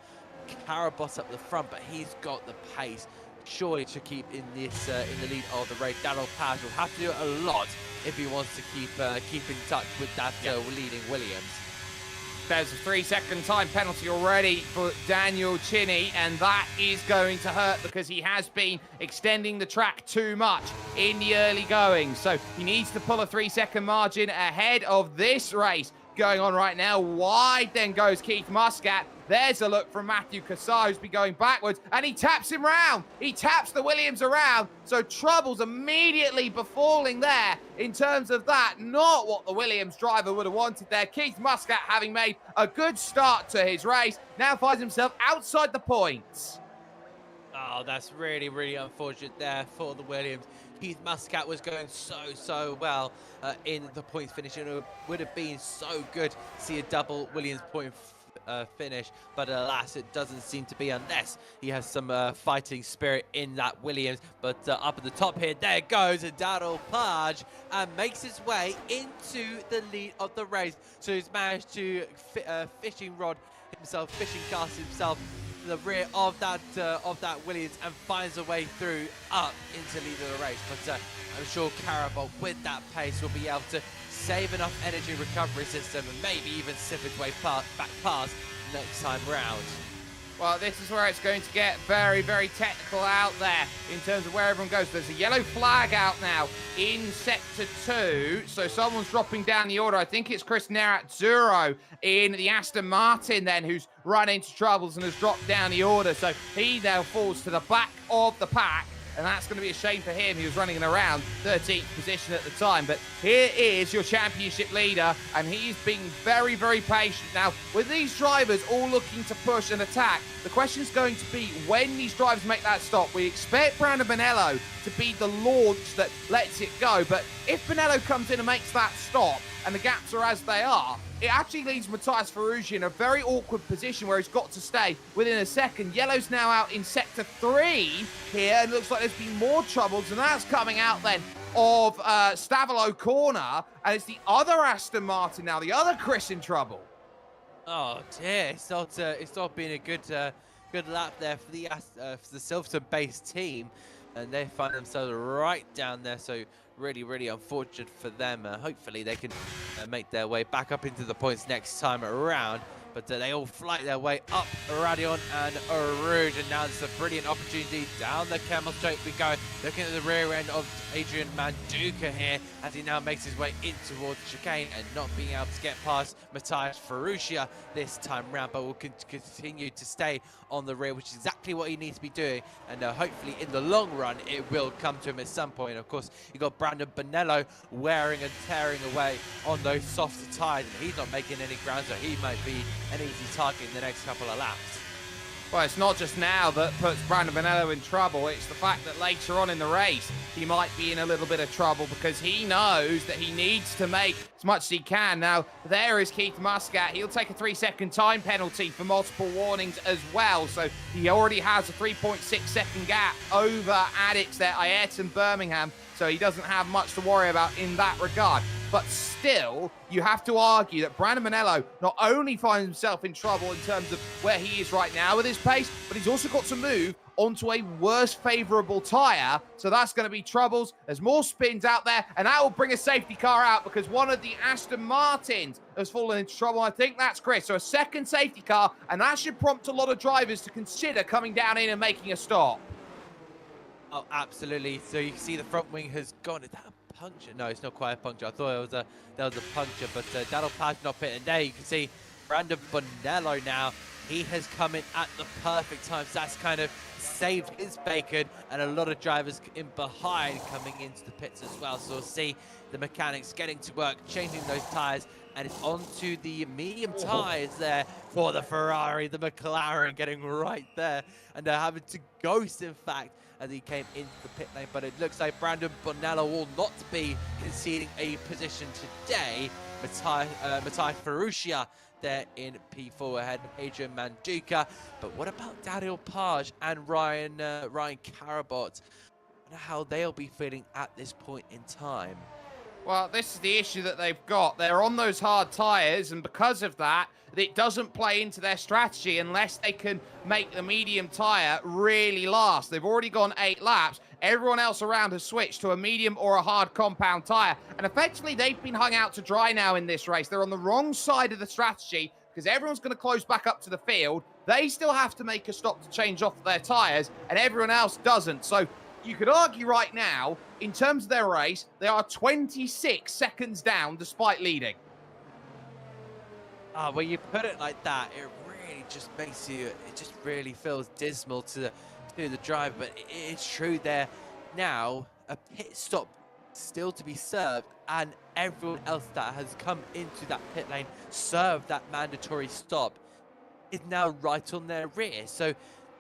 Speaker 8: Carabos up the front, but he's got the pace surely to keep in this in the lead of the race. Daryl Page will have to do a lot if he wants to keep in touch with that leading Williams.
Speaker 7: There's a 3-second time penalty already for Daniel Cini, and that is going to hurt because he has been extending the track too much in the early going. So he needs to pull a 3-second margin ahead of this race going on right now. Wide then goes Keith Muscat. There's a look from Matthew Cassar, who's been going backwards, and he taps him round. He taps the Williams around, so trouble's immediately befalling there in terms of that. Not what the Williams driver would have wanted there. Keith Muscat, having made a good start to his race, now finds himself outside the points.
Speaker 8: Oh, that's really, really unfortunate there for the Williams. Keith Muscat was going so well in the points finish, and it would have been so good to see a double Williams point finish, but alas, it doesn't seem to be unless he has some fighting spirit in that Williams. But up at the top here, there goes Daryl Page and makes his way into the lead of the race. So he's managed to fishing cast himself to the rear of that Williams and finds a way through up into lead of the race. But I'm sure Carabot with that pace will be able to save enough energy recovery system and maybe even sip its way back past next time round.
Speaker 7: Well, this is where it's going to get very, very technical out there in terms of where everyone goes. There's a yellow flag out now in Sector 2, so someone's dropping down the order. I think it's Chris Nerazzurro in the Aston Martin then who's run into troubles and has dropped down the order. So he now falls to the back of the pack, and that's going to be a shame for him. He was running in around 13th position at the time. But here is your championship leader, and he's being very, very patient. Now, with these drivers all looking to push and attack, the question's going to be when these drivers make that stop. We expect Brandon Bonello to be the launch that lets it go. But if Bonello comes in and makes that stop, and the gaps are as they are, it actually leaves Matthias Ferrucci in a very awkward position where he's got to stay within a second. Yellow's now out in Sector 3 here, and looks like there's been more troubles, and that's coming out then of Stavilo Corner, and it's the other Aston Martin now, the other Chris in trouble.
Speaker 8: Oh dear, it's not been a good lap there for the Silverton-based team, and they find themselves right down there. So really, really unfortunate for them. Hopefully they can make their way back up into the points next time around. But they all flight their way up Radion and Rouge, and now there's a brilliant opportunity down the Camel Straight we go, looking at the rear end of Adrian Manduka here as he now makes his way in towards the chicane and not being able to get past Matthias Ferruccia this time round, but will continue to stay on the rear, which is exactly what he needs to be doing, and hopefully in the long run it will come to him at some point. Of course, you got Brandon Bonello wearing and tearing away on those softer tyres, and he's not making any ground, so he might be an easy target in the next couple of laps.
Speaker 7: Well, it's not just now that puts Brandon Bonello in trouble, it's the fact that later on in the race he might be in a little bit of trouble because he knows that he needs to make as much as he can. Now, there is Keith Muscat. He'll take a 3-second time penalty for multiple warnings as well, so he already has a 3.6-second gap over Addicts there, Ayrton Birmingham, so he doesn't have much to worry about in that regard. But still, you have to argue that Brandon Bonello not only finds himself in trouble in terms of where he is right now with his pace, but he's also got to move onto a worse favourable tyre. So that's going to be troubles. There's more spins out there, and that will bring a safety car out because one of the Aston Martins has fallen into trouble. I think that's Chris. So a second safety car, and that should prompt a lot of drivers to consider coming down in and making a stop.
Speaker 8: Oh, absolutely. So you can see the front wing has gone. Is that a puncture? No, it's not quite a puncture. I thought that was a puncture, but Daniel Page not pitting there. You can see Brandon Bonello now. He has come in at the perfect time. So that's kind of saved his bacon, and a lot of drivers in behind coming into the pits as well. So we'll see the mechanics getting to work, changing those tyres, and it's onto the medium tyres there for the Ferrari, the McLaren getting right there, and having to ghost, in fact, as he came into the pit lane. But it looks like Brandon Bonello will not be conceding a position today. Matthias Ferruccia there in P4 ahead of Adrian Manduka. But what about Daniel Page and Ryan Carabot? I wonder how they'll be feeling at this point in time.
Speaker 7: Well, this is the issue that they've got. They're on those hard tyres, and because of that, it doesn't play into their strategy unless they can make the medium tyre really last. They've already gone 8 laps. Everyone else around has switched to a medium or a hard compound tyre. And effectively, they've been hung out to dry now in this race. They're on the wrong side of the strategy because everyone's going to close back up to the field. They still have to make a stop to change off their tyres, and everyone else doesn't. So you could argue right now, in terms of their race, they are 26 seconds down despite leading.
Speaker 8: When you put it like that, it really just makes you, it just really feels dismal to the drive. But it's true there now, a pit stop still to be served, and everyone else that has come into that pit lane, served that mandatory stop, is now right on their rear. So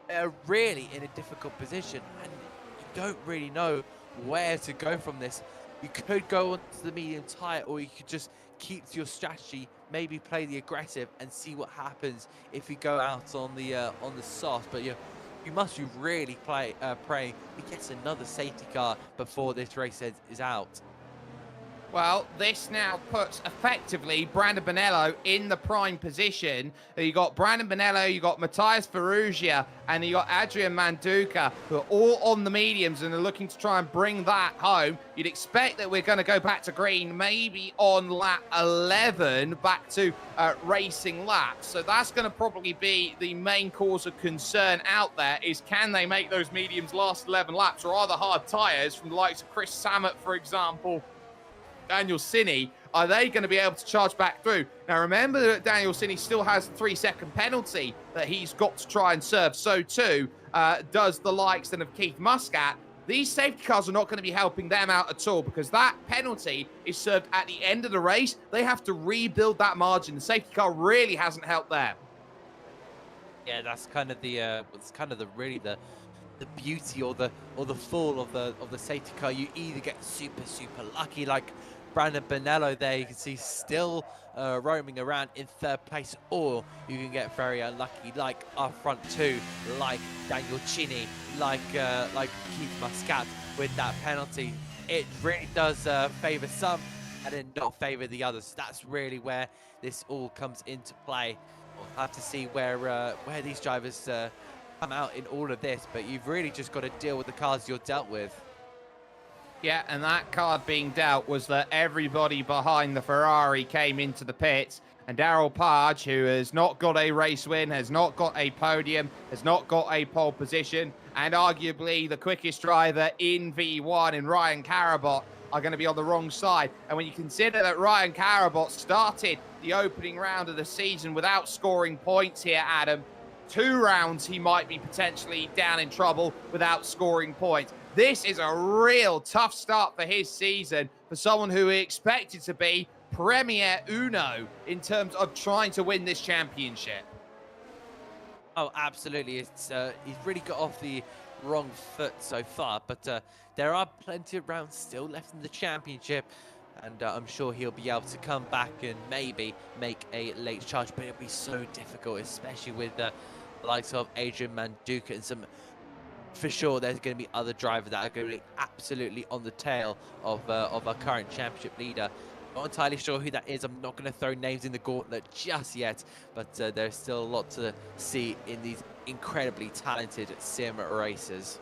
Speaker 8: they're really in a difficult position, and you don't really know where to go from this. You could go onto the medium tyre, or you could just keep to your strategy, maybe play the aggressive and see what happens if we go out on the soft. But you must be really praying he gets another safety car before this race is out.
Speaker 7: Well, this now puts effectively Brandon Bonello in the prime position. You got Brandon Bonello, you got Matthias Ferrugia, and you got Adrian Manduca, who are all on the mediums and are looking to try and bring that home. You'd expect that we're going to go back to green, maybe on lap 11, back to racing laps. So that's going to probably be the main cause of concern out there, is can they make those mediums last 11 laps, or are the hard tyres from the likes of Chris Samet, for example, Daniel Sinny, are they going to be able to charge back through? Now, remember that Daniel Sinny still has a 3-second penalty that he's got to try and serve. So, too, does the likes then of Keith Muscat. These safety cars are not going to be helping them out at all, because that penalty is served at the end of the race. They have to rebuild that margin. The safety car really hasn't helped them.
Speaker 8: Yeah, that's kind of the beauty or the fall of the safety car. You either get super lucky, like Brandon Bonello there, you can see still roaming around in third place, or you can get very unlucky, like our front two, like Daniel Cini, like Keith Muscat with that penalty. It really does favour some and then not favour the others. That's really where this all comes into play. We'll have to see where these drivers come out in all of this, but you've really just got to deal with the cars you're dealt with.
Speaker 7: Yeah, and that card being dealt was that everybody behind the Ferrari came into the pits, and Daryl Page, who has not got a race win, has not got a podium, has not got a pole position, and arguably the quickest driver in V1 in Ryan Carabot, are going to be on the wrong side. And when you consider that Ryan Carabot started the opening round of the season without scoring points here, Adam, 2 rounds he might be potentially down in trouble without scoring points. This is a real tough start for his season for someone who we expected to be Premier Uno in terms of trying to win this championship.
Speaker 8: Oh, absolutely. It's he's really got off the wrong foot so far, but there are plenty of rounds still left in the championship, and I'm sure he'll be able to come back and maybe make a late charge, but it'll be so difficult, especially with the likes of Adrian Manduca and some. For sure, there's going to be other drivers that are going to be absolutely on the tail of our current championship leader. Not entirely sure who that is. I'm not going to throw names in the gauntlet just yet, but there's still a lot to see in these incredibly talented sim racers.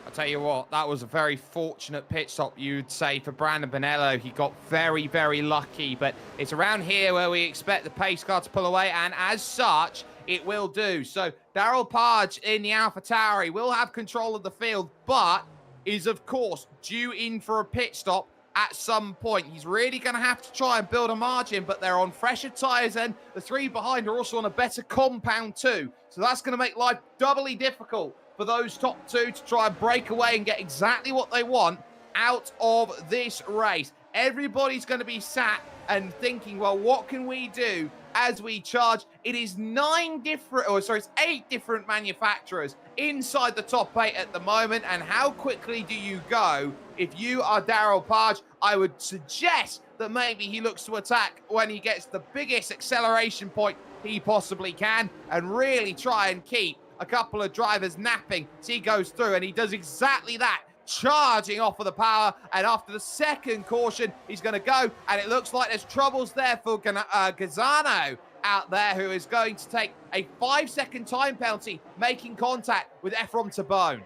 Speaker 7: I'll tell you what, that was a very fortunate pit stop, you'd say, for Brandon Bonello. He got very lucky, but it's around here where we expect the pace car to pull away, and as such, it will do. So Daryl Page in the AlphaTauri will have control of the field, but is, of course, due in for a pit stop at some point. He's really going to have to try and build a margin, but they're on fresher tyres, and the 3 behind are also on a better compound too. So that's going to make life doubly difficult for those top 2 to try and break away and get exactly what they want out of this race. Everybody's going to be sat and thinking, well, what can we do as we charge? It is 8 different manufacturers inside the top 8 at the moment. And how quickly do you go? If you are Daryl Page, I would suggest that maybe he looks to attack when he gets the biggest acceleration point he possibly can and really try and keep a couple of drivers napping as he goes through, and he does exactly that, charging off of the power, and after the second caution, he's going to go, and it looks like there's troubles there for Gazzano out there, who is going to take a 5-second time penalty, making contact with Ephraim Tabone.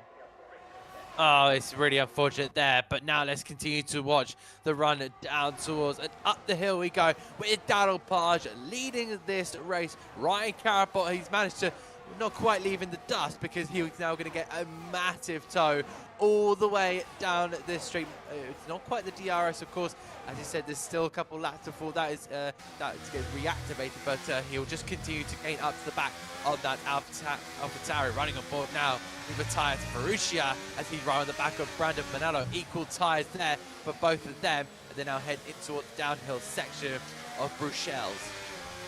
Speaker 8: Oh, it's really unfortunate there, but now let's continue to watch the run down towards and up the hill we go with Daryl Page leading this race. Ryan Carapot, he's managed to not quite leave in the dust because he's now going to get a massive tow all the way down this street. It's not quite the DRS, of course. As you said, there's still a couple laps before that gets reactivated, but he'll just continue to gain up to the back of that AlphaTauri. Running on board now with Matthias Ferrugia as he's right on the back of Brandon Bonello. Equal tyres there for both of them, and they now head into the downhill section of Bruxelles.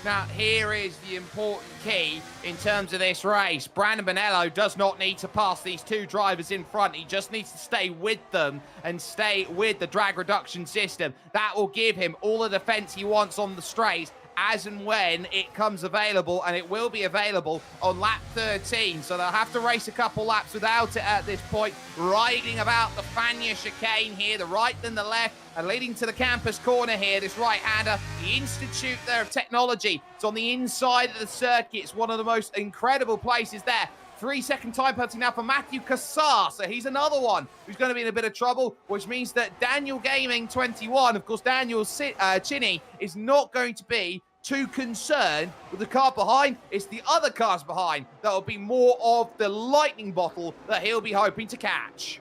Speaker 7: Now, here is the important key in terms of this race. Brandon Bonello does not need to pass these 2 drivers in front. He just needs to stay with them and stay with the drag reduction system. That will give him all the defense he wants on the straights as and when it comes available, and it will be available on lap 13. So they'll have to race a couple laps without it at this point, riding about the Fania chicane here, the right and the left, and leading to the campus corner here, this right-hander, the Institute there of Technology. It's on the inside of the circuit. It's one of the most incredible places there. 3-second time penalty now for Matthew Cassar. So he's another one who's going to be in a bit of trouble, which means that Daniel Gaming 21, of course, Daniel Chinny, is not going to be too concerned with the car behind. It's the other cars behind that will be more of the lightning bottle that he'll be hoping to catch.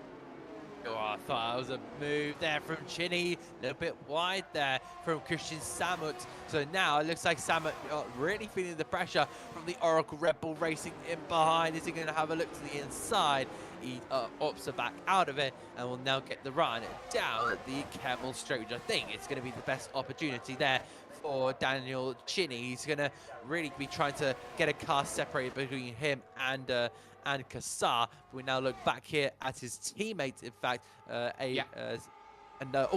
Speaker 8: Oh, I thought that was a move there from Chinny, a little bit wide there from Christian Samut. So now it looks like Samut really feeling the pressure from the Oracle Red Bull racing in behind. Is he going to have a look to the inside? He opts her back out of it and will now get the run down the Camel Straight, which I think it's going to be the best opportunity there for Daniel Chinny. He's going to really be trying to get a car separated between him and Cassar. We now look back here at his teammates. In fact, oh,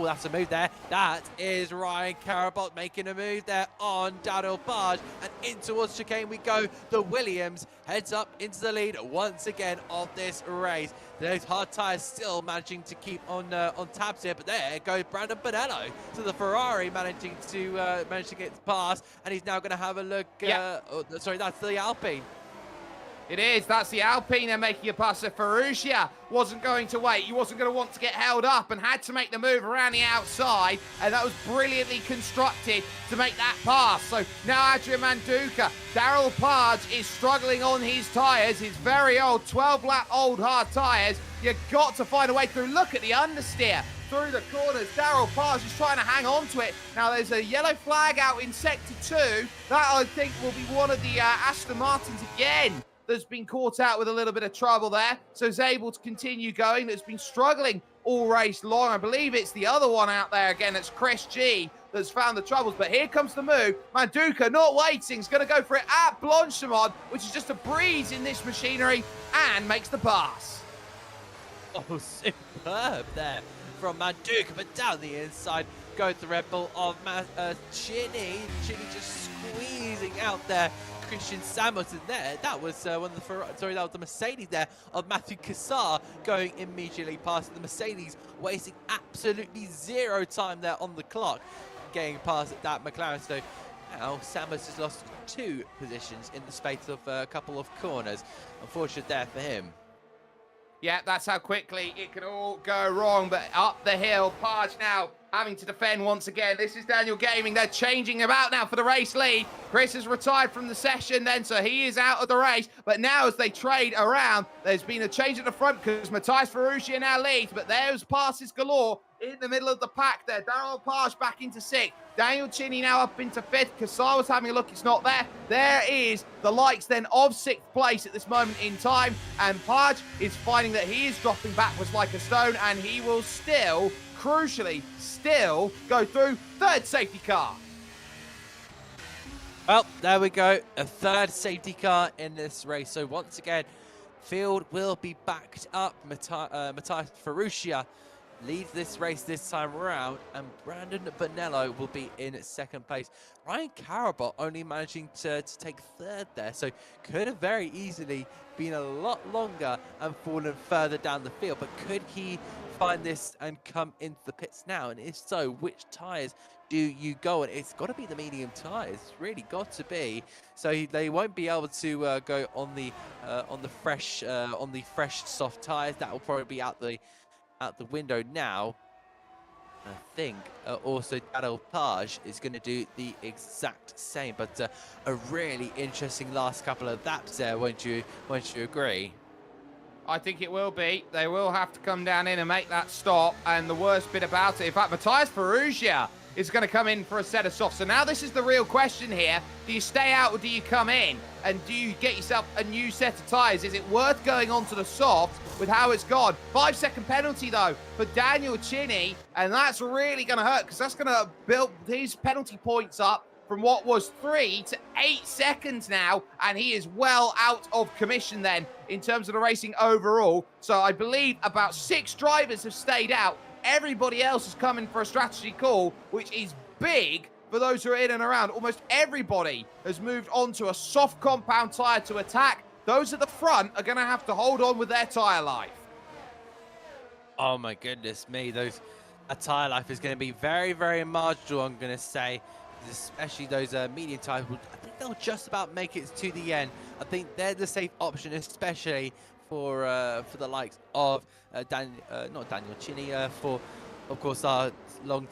Speaker 8: that's a move there. That is Ryan Carabot making a move there on Daniel Page, and in towards chicane we go. The Williams heads up into the lead once again of this race. Those hard tyres still managing to keep on tabs here, but there goes Brandon Bonello to the Ferrari, managing to get past, and he's now going to have a look. Sorry, that's the Alpine.
Speaker 7: It is. That's the Alpine. They're making a pass. So Ferrugia wasn't going to wait. He wasn't going to want to get held up and had to make the move around the outside. And that was brilliantly constructed to make that pass. So now Adrian Manduka. Daryl Page is struggling on his tyres. His very old 12-lap-old hard tyres. You've got to find a way through. Look at the understeer through the corners. Daryl Page is trying to hang on to it. Now there's a yellow flag out in Sector 2. That, I think, will be one of the Aston Martins again that's been caught out with a little bit of trouble there, so is able to continue going. That's been struggling all race long. I believe it's the other one out there again. That's Chris G that's found the troubles. But here comes the move. Manduka not waiting. He's going to go for it at Blanchimont, which is just a breeze in this machinery, and makes the pass.
Speaker 8: Oh, superb there from Manduka, but down the inside goes the Red Bull of Chinny. Chinny just squeezing out there. Christian Samuelson there. That was that was the Mercedes there of Matthew Cassar going immediately past the Mercedes, wasting absolutely zero time there on the clock, getting past that McLaren. So now Samuels has lost 2 positions in the space of a couple of corners. Unfortunate there for him.
Speaker 7: Yeah, that's how quickly it can all go wrong. But up the hill, Page now having to defend once again. This is Daniel Gaming. They're changing about now for the race lead. Chris has retired from the session then, so he is out of the race. But now as they trade around, there's been a change at the front because Matthias Ferrugia now leads. But there's passes galore in the middle of the pack there. Daryl Page back into 6th. Daniel Chinny now up into 5th. Cassar was having a look. It's not there. There is the likes then of 6th place at this moment in time. And Page is finding that he is dropping backwards like a stone, and he will still, crucially, still go through 3rd safety car.
Speaker 8: Well, there we go. A 3rd safety car in this race. So once again, field will be backed up. Matthias Ferrugia leads this race this time around, and Brandon Bonello will be in 2nd place. Ryan Carabot only managing to take 3rd there, so could have very easily been a lot longer and fallen further down the field. But could he find this and come into the pits now? And if so, which tyres do you go on? It's got to be the medium tyres. It's really got to be. So they won't be able to go on the fresh soft tyres. That will probably be out the window now. I think also Daniel Page is going to do the exact same. But a really interesting last couple of laps there, won't you agree?
Speaker 7: I think it will be. They will have to come down in and make that stop. And the worst bit about it, in fact, Matthias Ferrugia is going to come in for a set of softs. So now this is the real question here. Do you stay out or do you come in? And do you get yourself a new set of tyres? Is it worth going on to the soft with how it's gone? 5-second penalty, though, for Daniel Chinny. And that's really going to hurt because that's going to build his penalty points up from what was 3 to 8 seconds now. And he is well out of commission then in terms of the racing overall. So I believe about 6 drivers have stayed out. Everybody else is coming for a strategy call, which is big for those who are in and around. Almost everybody has moved on to a soft compound tyre to attack. Those at the front are going to have to hold on with their tyre life.
Speaker 8: Oh my goodness me, a tyre life is going to be very, very marginal, I'm going to say. Especially those medium tyres. I think they'll just about make it to the end. I think they're the safe option, especially for the likes of not Daniel Chinny, for of course our long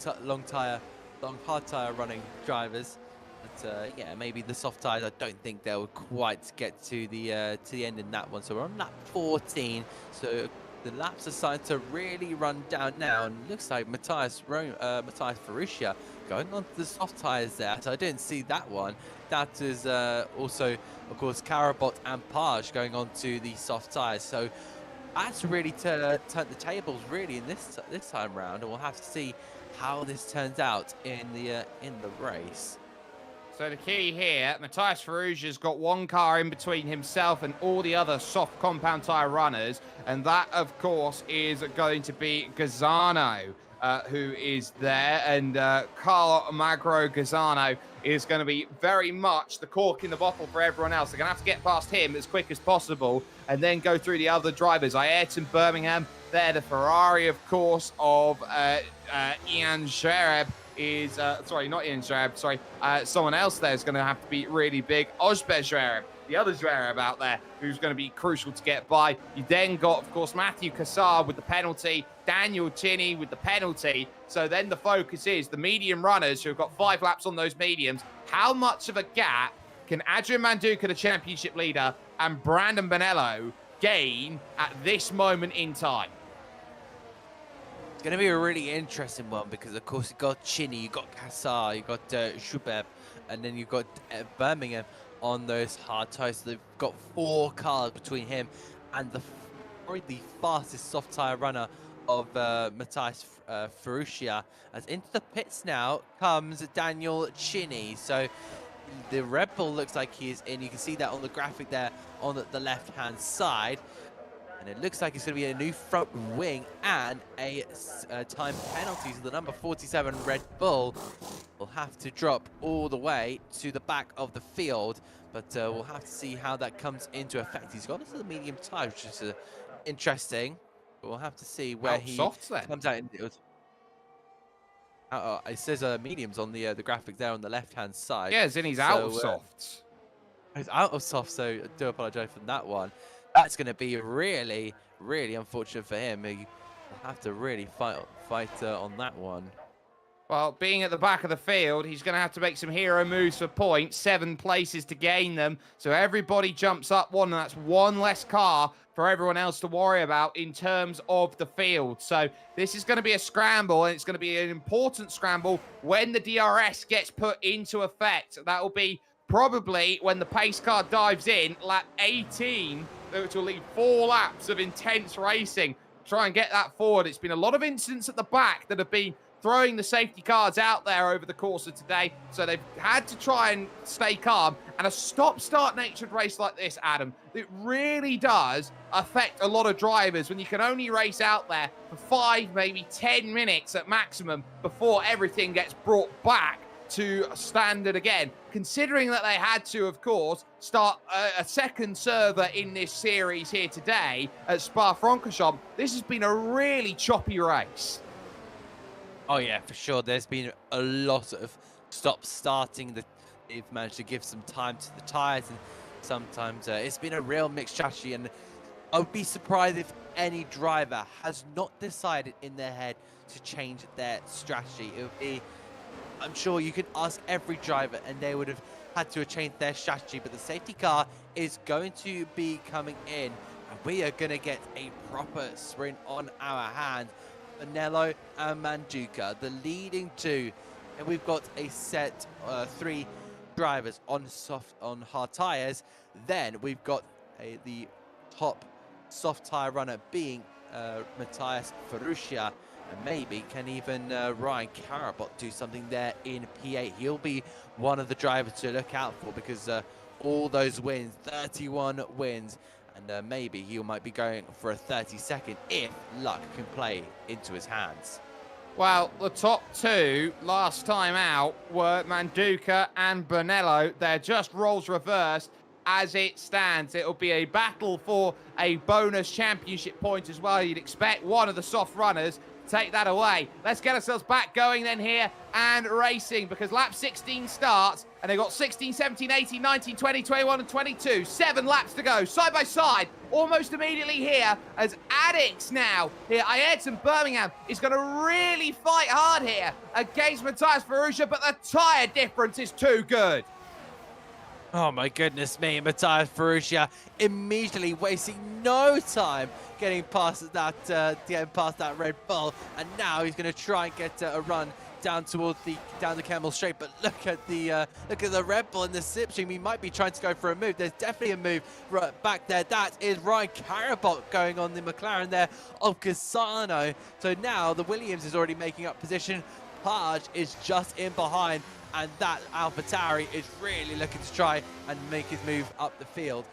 Speaker 8: hard tyre running drivers. But yeah, maybe the soft tyres, I don't think they'll quite get to the end in that one. So we're on lap 14. So the laps are starting to really run down now, and it looks like Matthias Ferruccia going on to the soft tyres there. So I didn't see that one. That is also, of course, Karabot and Page going on to the soft tyres. So that's really turned the tables really in this time round, and we'll have to see how this turns out in the race.
Speaker 7: So the key here, Matthias Ferruccia's got one car in between himself and all the other soft compound tyre runners, and that, of course, is going to be Gazzano, who is there, and Carlo Magro Gazzano is going to be very much the cork in the bottle for everyone else. They're going to have to get past him as quick as possible and then go through the other drivers. Ayrton Birmingham, there, the Ferrari, of course, of Ian Jareb is, sorry, not Ian Jareb, sorry, someone else there is going to have to be really big. Osber Jareb, the other Jareb out there, who's going to be crucial to get by. You then got, of course, Matthew Cassar with the penalty, Daniel Chinny with the penalty. So then the focus is the medium runners who have got 5 laps on those mediums. How much of a gap can Adrian Manduca, the championship leader, and Brandon Bonello gain at this moment in time?
Speaker 8: It's going to be a really interesting one because, of course, you've got Chinny, you've got Cassar, you've got Schubert, and then you've got Birmingham on those hard tyres. So they've got 4 cars between him and probably the fastest soft tyre runner of Matthias Ferruccia. As into the pits now comes Daniel Chinny. So the Red Bull looks like he is in. You can see that on the graphic there on the left-hand side. And it looks like it's going to be a new front wing and a time penalty. So the number 47 Red Bull will have to drop all the way to the back of the field. But we'll have to see how that comes into effect. He's gone into the medium tyre, which is interesting. But we'll have to see where he comes out. It says mediums on the graphic there on the left-hand side.
Speaker 7: Yeah, it's in his out of softs.
Speaker 8: He's out of soft, so I do apologise for that one. That's going to be really, really unfortunate for him. He will have to really fight on that one.
Speaker 7: Well, being at the back of the field, he's going to have to make some hero moves for points. 7 places to gain them. So everybody jumps up one, and that's 1 less car for everyone else to worry about in terms of the field. So this is going to be a scramble, and it's going to be an important scramble when the DRS gets put into effect. That will be probably when the pace car dives in, lap 18, which will leave 4 laps of intense racing. Try and get that forward. It's been a lot of incidents at the back that have been throwing the safety cars out there over the course of today. So they've had to try and stay calm. And a stop-start natured race like this, Adam, it really does affect a lot of drivers when you can only race out there for 5, maybe 10 minutes at maximum before everything gets brought back to standard again. Considering that they had to, of course, start a second server in this series here today at Spa-Francorchamps, this has been a really choppy race.
Speaker 8: Oh yeah, for sure. There's been a lot of stop-starting. They've managed to give some time to the tyres, and sometimes it's been a real mixed strategy. And I would be surprised if any driver has not decided in their head to change their strategy. It would be, I'm sure you could ask every driver and they would have had to change their strategy, but the safety car is going to be coming in, and we are going to get a proper sprint on our hands. Bonello and Manduca, the leading 2, and we've got a set 3 drivers on hard tyres. Then we've got the top soft tyre runner being Matthias Ferruccia, and maybe can even Ryan Karabot do something there in P8. He'll be one of the drivers to look out for because all those wins, 31 wins, and maybe he might be going for a 32nd if luck can play into his hands.
Speaker 7: Well, the top two last time out were Manduka and Bonello. They're just roles reversed. As it stands, it'll be a battle for a bonus championship point as well. You'd expect one of the soft runners to take that away. Let's get ourselves back going then here and racing, because lap 16 starts and they've got 16, 17, 18, 19, 20, 21 and 22. 7 laps to go, side by side, almost immediately here as Addicts now here. Ayrton Birmingham is going to really fight hard here against Matthias Ferrugia, but the tyre difference is too good.
Speaker 8: Oh my goodness me, Matthias Ferrugia immediately wasting no time getting past that Red Bull, and now he's going to try and get a run down towards down the Camel Straight. But look at the Red Bull in the slipstream. He might be trying to go for a move. There's definitely a move right back there. That is Ryan Carabot going on the McLaren there of Casano. So now the Williams is already making up position. Page is just in behind, and that AlphaTauri is really looking to try and make his move up the field.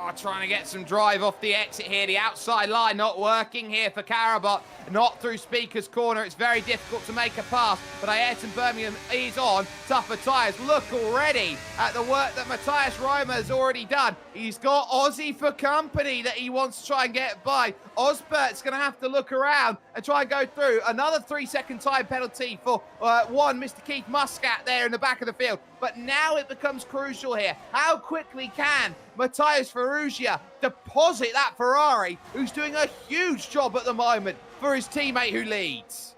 Speaker 7: Oh, trying to get some drive off the exit here. The outside line not working here for Carabot. Not through Speaker's Corner. It's very difficult to make a pass, but Ayrton Birmingham is on tougher tyres. Look already at the work that Matthias Reimer has already done. He's got Aussie for company that he wants to try and get by. Osbert's going to have to look around and try and go through. Another 3-second time penalty for Mr. Keith Muscat there in the back of the field. But now it becomes crucial here. How quickly can Matthias Ferrugia deposit that Ferrari, who's doing a huge job at the moment for his teammate who leads?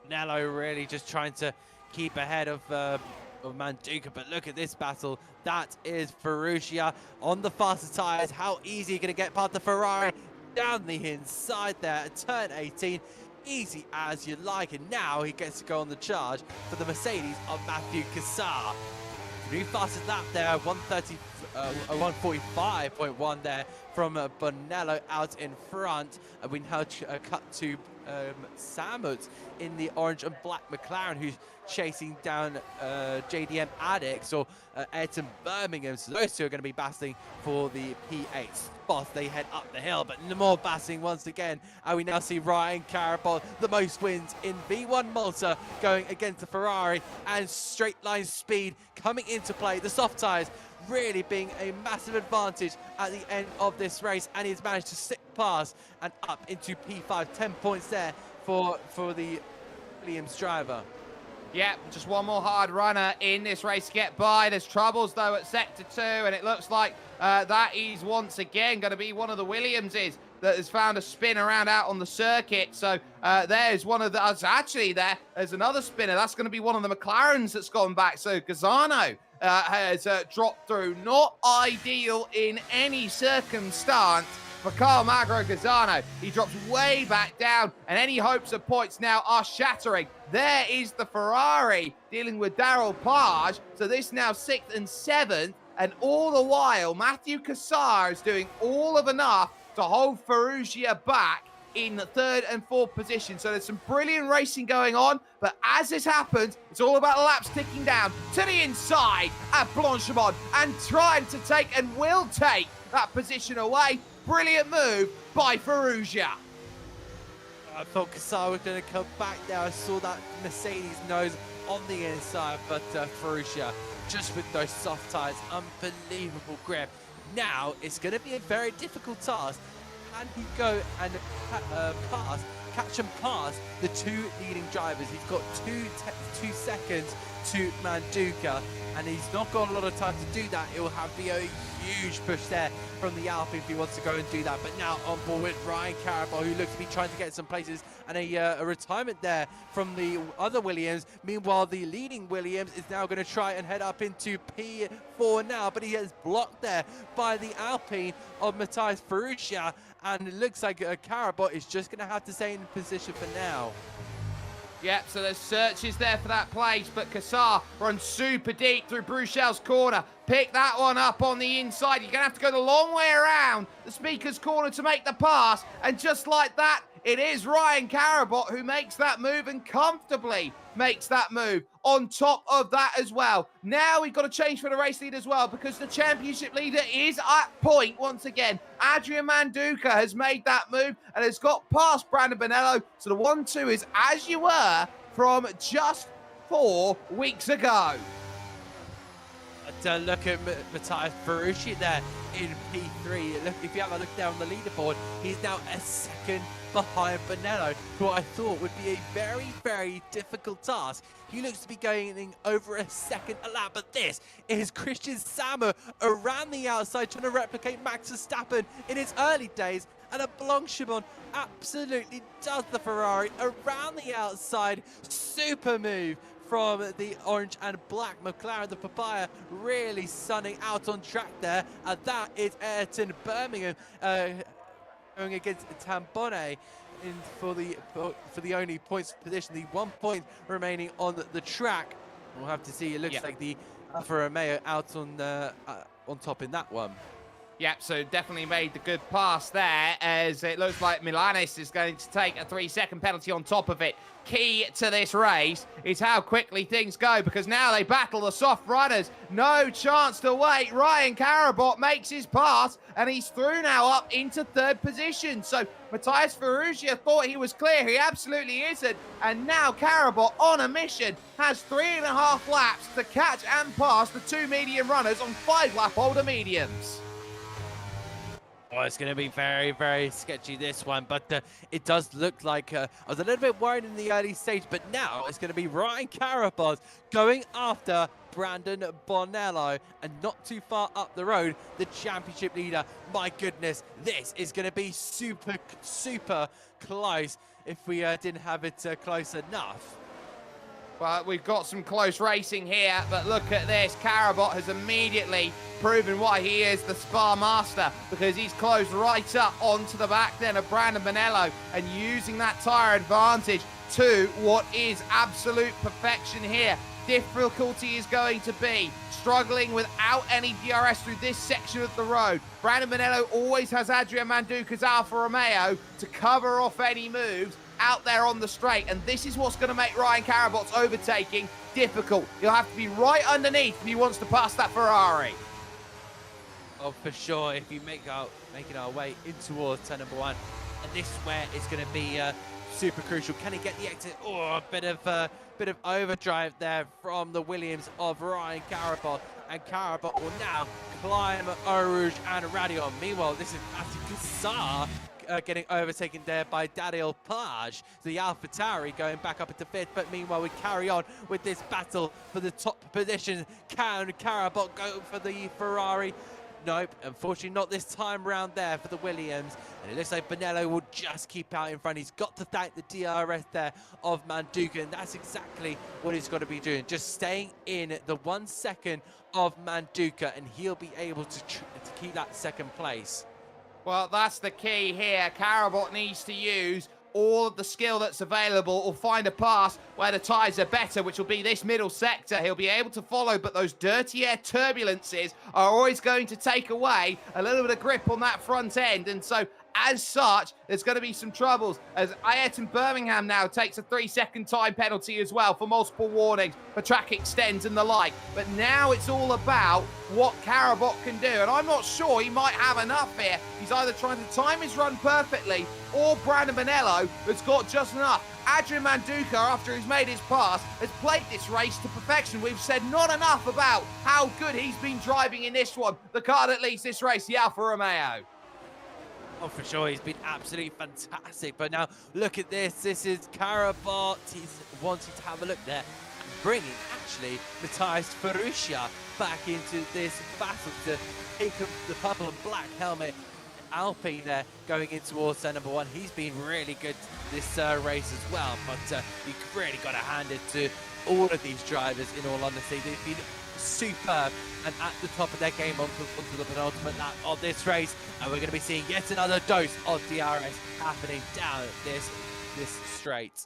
Speaker 8: Nello really just trying to keep ahead of Manduka, but look at this battle. That is Ferrugia on the faster tyres. How easy are you going to get past the Ferrari down the inside there at turn 18? Easy as you like, and now he gets to go on the charge for the Mercedes of Matthew Cassar. New fastest lap there, 145.1 there from Bonello out in front. We now cut to Samuels in the orange and black McLaren, who's chasing down JDM Addicts or Ayrton Birmingham. So those two are going to be battling for the P8 spot. They head up the hill, but no more battling once again. And we now see Ryan Carapol, the most wins in V1 Malta, going against the Ferrari, and straight line speed coming into play. The soft tyres really being a massive advantage at the end of this race, and he's managed to slip past and up into P5. 10 points there for the Williams driver.
Speaker 7: Yeah, just one more hard runner in this race to get by. There's troubles, though, at Sector 2, and it looks like that is once again going to be one of the Williamses that has found a spin around out on the circuit. So there's one of the... Actually, there's another spinner. That's going to be one of the McLarens that's gone back. So Gazzano has dropped through. Not ideal in any circumstance for Carl Magro Gazzano. He drops way back down, and any hopes of points now are shattering. There is the Ferrari dealing with Daryl Page. So this now 6th and 7th, and all the while, Matthew Cassar is doing all of enough to hold Ferrugia back in the 3rd and 4th position. So there's some brilliant racing going on, but as this happens, it's all about the laps ticking down to the inside at Blanchimont and trying to take, and will take, that position away. Brilliant move by Ferrugia.
Speaker 8: I thought Cassar was going to come back there. I saw that Mercedes nose on the inside, but Ferrugia, just with those soft tyres, unbelievable grip. Now it's going to be a very difficult task. Can he go and catch and pass the two leading drivers? He's got 2 seconds to Manduka, and he's not got a lot of time to do that. It will have to be a huge push there from the Alpha if he wants to go and do that. But now on board with Ryan Carabot, who looks to be trying to get some places, and a retirement there from the other Williams. Meanwhile, the leading Williams is now going to try and head up into P4 now, but he is blocked there by the Alpine of Matthias Ferrugia, and it looks like Carabot is just going to have to stay in position for now.
Speaker 7: Yep, so there's searches there for that place, but Cassar runs super deep through Bruchel's corner. Pick that one up on the inside. You're going to have to go the long way around the Speaker's Corner to make the pass, and just like that, It is Ryan Carabot who makes that move and comfortably makes that move. On top of that as well, now we've got to change for the race lead as well, because the championship leader is at point once again. Adrian Manduca has made that move and has got past Brandon Bonello. So the 1-2 is as you were from just 4 weeks ago.
Speaker 8: Look at Matthias Ferrucci there in P3. Look, if you have a look down the leaderboard, he's now a second behind Bonello, who I thought would be a very, very difficult task. He looks to be going over a second a lap, but this is Christian Sammer around the outside trying to replicate Max Verstappen in his early days, and a Blanchimon absolutely does the Ferrari around the outside. Super move from the orange and black McLaren. The Papaya really sunning out on track there, and that is Ayrton Birmingham going against Tambone for the only points position, the 1 point remaining on the track. We'll have to see. It looks like the Alfa Romeo out on top in that one.
Speaker 7: Yep, so definitely made the good pass there, as it looks like Milanis is going to take a 3-second penalty on top of it. Key to this race is how quickly things go, because now they battle the soft runners. No chance to wait. Ryan Carabot makes his pass, and he's through now up into 3rd position. So Matthias Ferrugia thought he was clear. He absolutely isn't. And now Carabot, on a mission, has 3.5 laps to catch and pass the 2 medium runners on 5-lap older mediums.
Speaker 8: Oh, it's going to be very, very sketchy, this one, but it does look like I was a little bit worried in the early stage, but now it's going to be Ryan Carabot going after Brandon Bonello, and not too far up the road, the championship leader. My goodness, this is going to be super, super close if we didn't have it close enough.
Speaker 7: Well, we've got some close racing here, but look at this. Carabot has immediately proven why he is the Spa master, because he's closed right up onto the back then of Brandon Bonello, and using that tyre advantage to what is absolute perfection here. Difficulty is going to be struggling without any DRS through this section of the road. Brandon Bonello always has Adrian Manduca's Alfa Romeo to cover off any moves out there on the straight, and this is what's going to make Ryan Carabot's overtaking difficult. He'll have to be right underneath if he wants to pass that Ferrari.
Speaker 8: Oh, for sure, if you making our way in towards turn number 1, and this where it's going to be super crucial. Can he get the exit? Oh, a bit of overdrive there from the Williams of Ryan Carabot, and Carabot will now climb Eau Rouge and Radion. Meanwhile, this is Matty Cassar getting overtaken there by Daniel Page. The AlphaTauri going back up into 5th, but meanwhile we carry on with this battle for the top position. Can Carabot go for the Ferrari? Nope, unfortunately not this time round there for the Williams. And it looks like Bonello will just keep out in front. He's got to thank the DRS there of Manduca, and that's exactly what he's got to be doing. Just staying in the 1 second of Manduca, and he'll be able to keep that 2nd place.
Speaker 7: Well, that's the key here. Carabot needs to use all of the skill that's available, or find a pass where the tyres are better, which will be this middle sector. He'll be able to follow, but those dirty air turbulences are always going to take away a little bit of grip on that front end. And so, as such, there's going to be some troubles, as Ayrton Birmingham now takes a 3-second time penalty as well for multiple warnings for track extends and the like. But now it's all about what Carabot can do, and I'm not sure he might have enough here. He's either trying to time his run perfectly, or Brandon Bonello has got just enough. Adrian Manduca, after he's made his pass, has played this race to perfection. We've said not enough about how good he's been driving in this one. The car that leads this race, the Alfa Romeo.
Speaker 8: Oh, for sure, he's been absolutely fantastic. But now, look at this. This is Carabot. He's wanting to have a look there, bringing, actually, Matthias Ferrugia back into this battle to take up the purple and black helmet. Alpine there going in towards turn number 1. He's been really good this race as well, but you've really got to hand it to all of these drivers, in all honesty. They've been superb and at the top of their game onto the penultimate lap of this race, and we're going to be seeing yet another dose of DRS happening down this straight.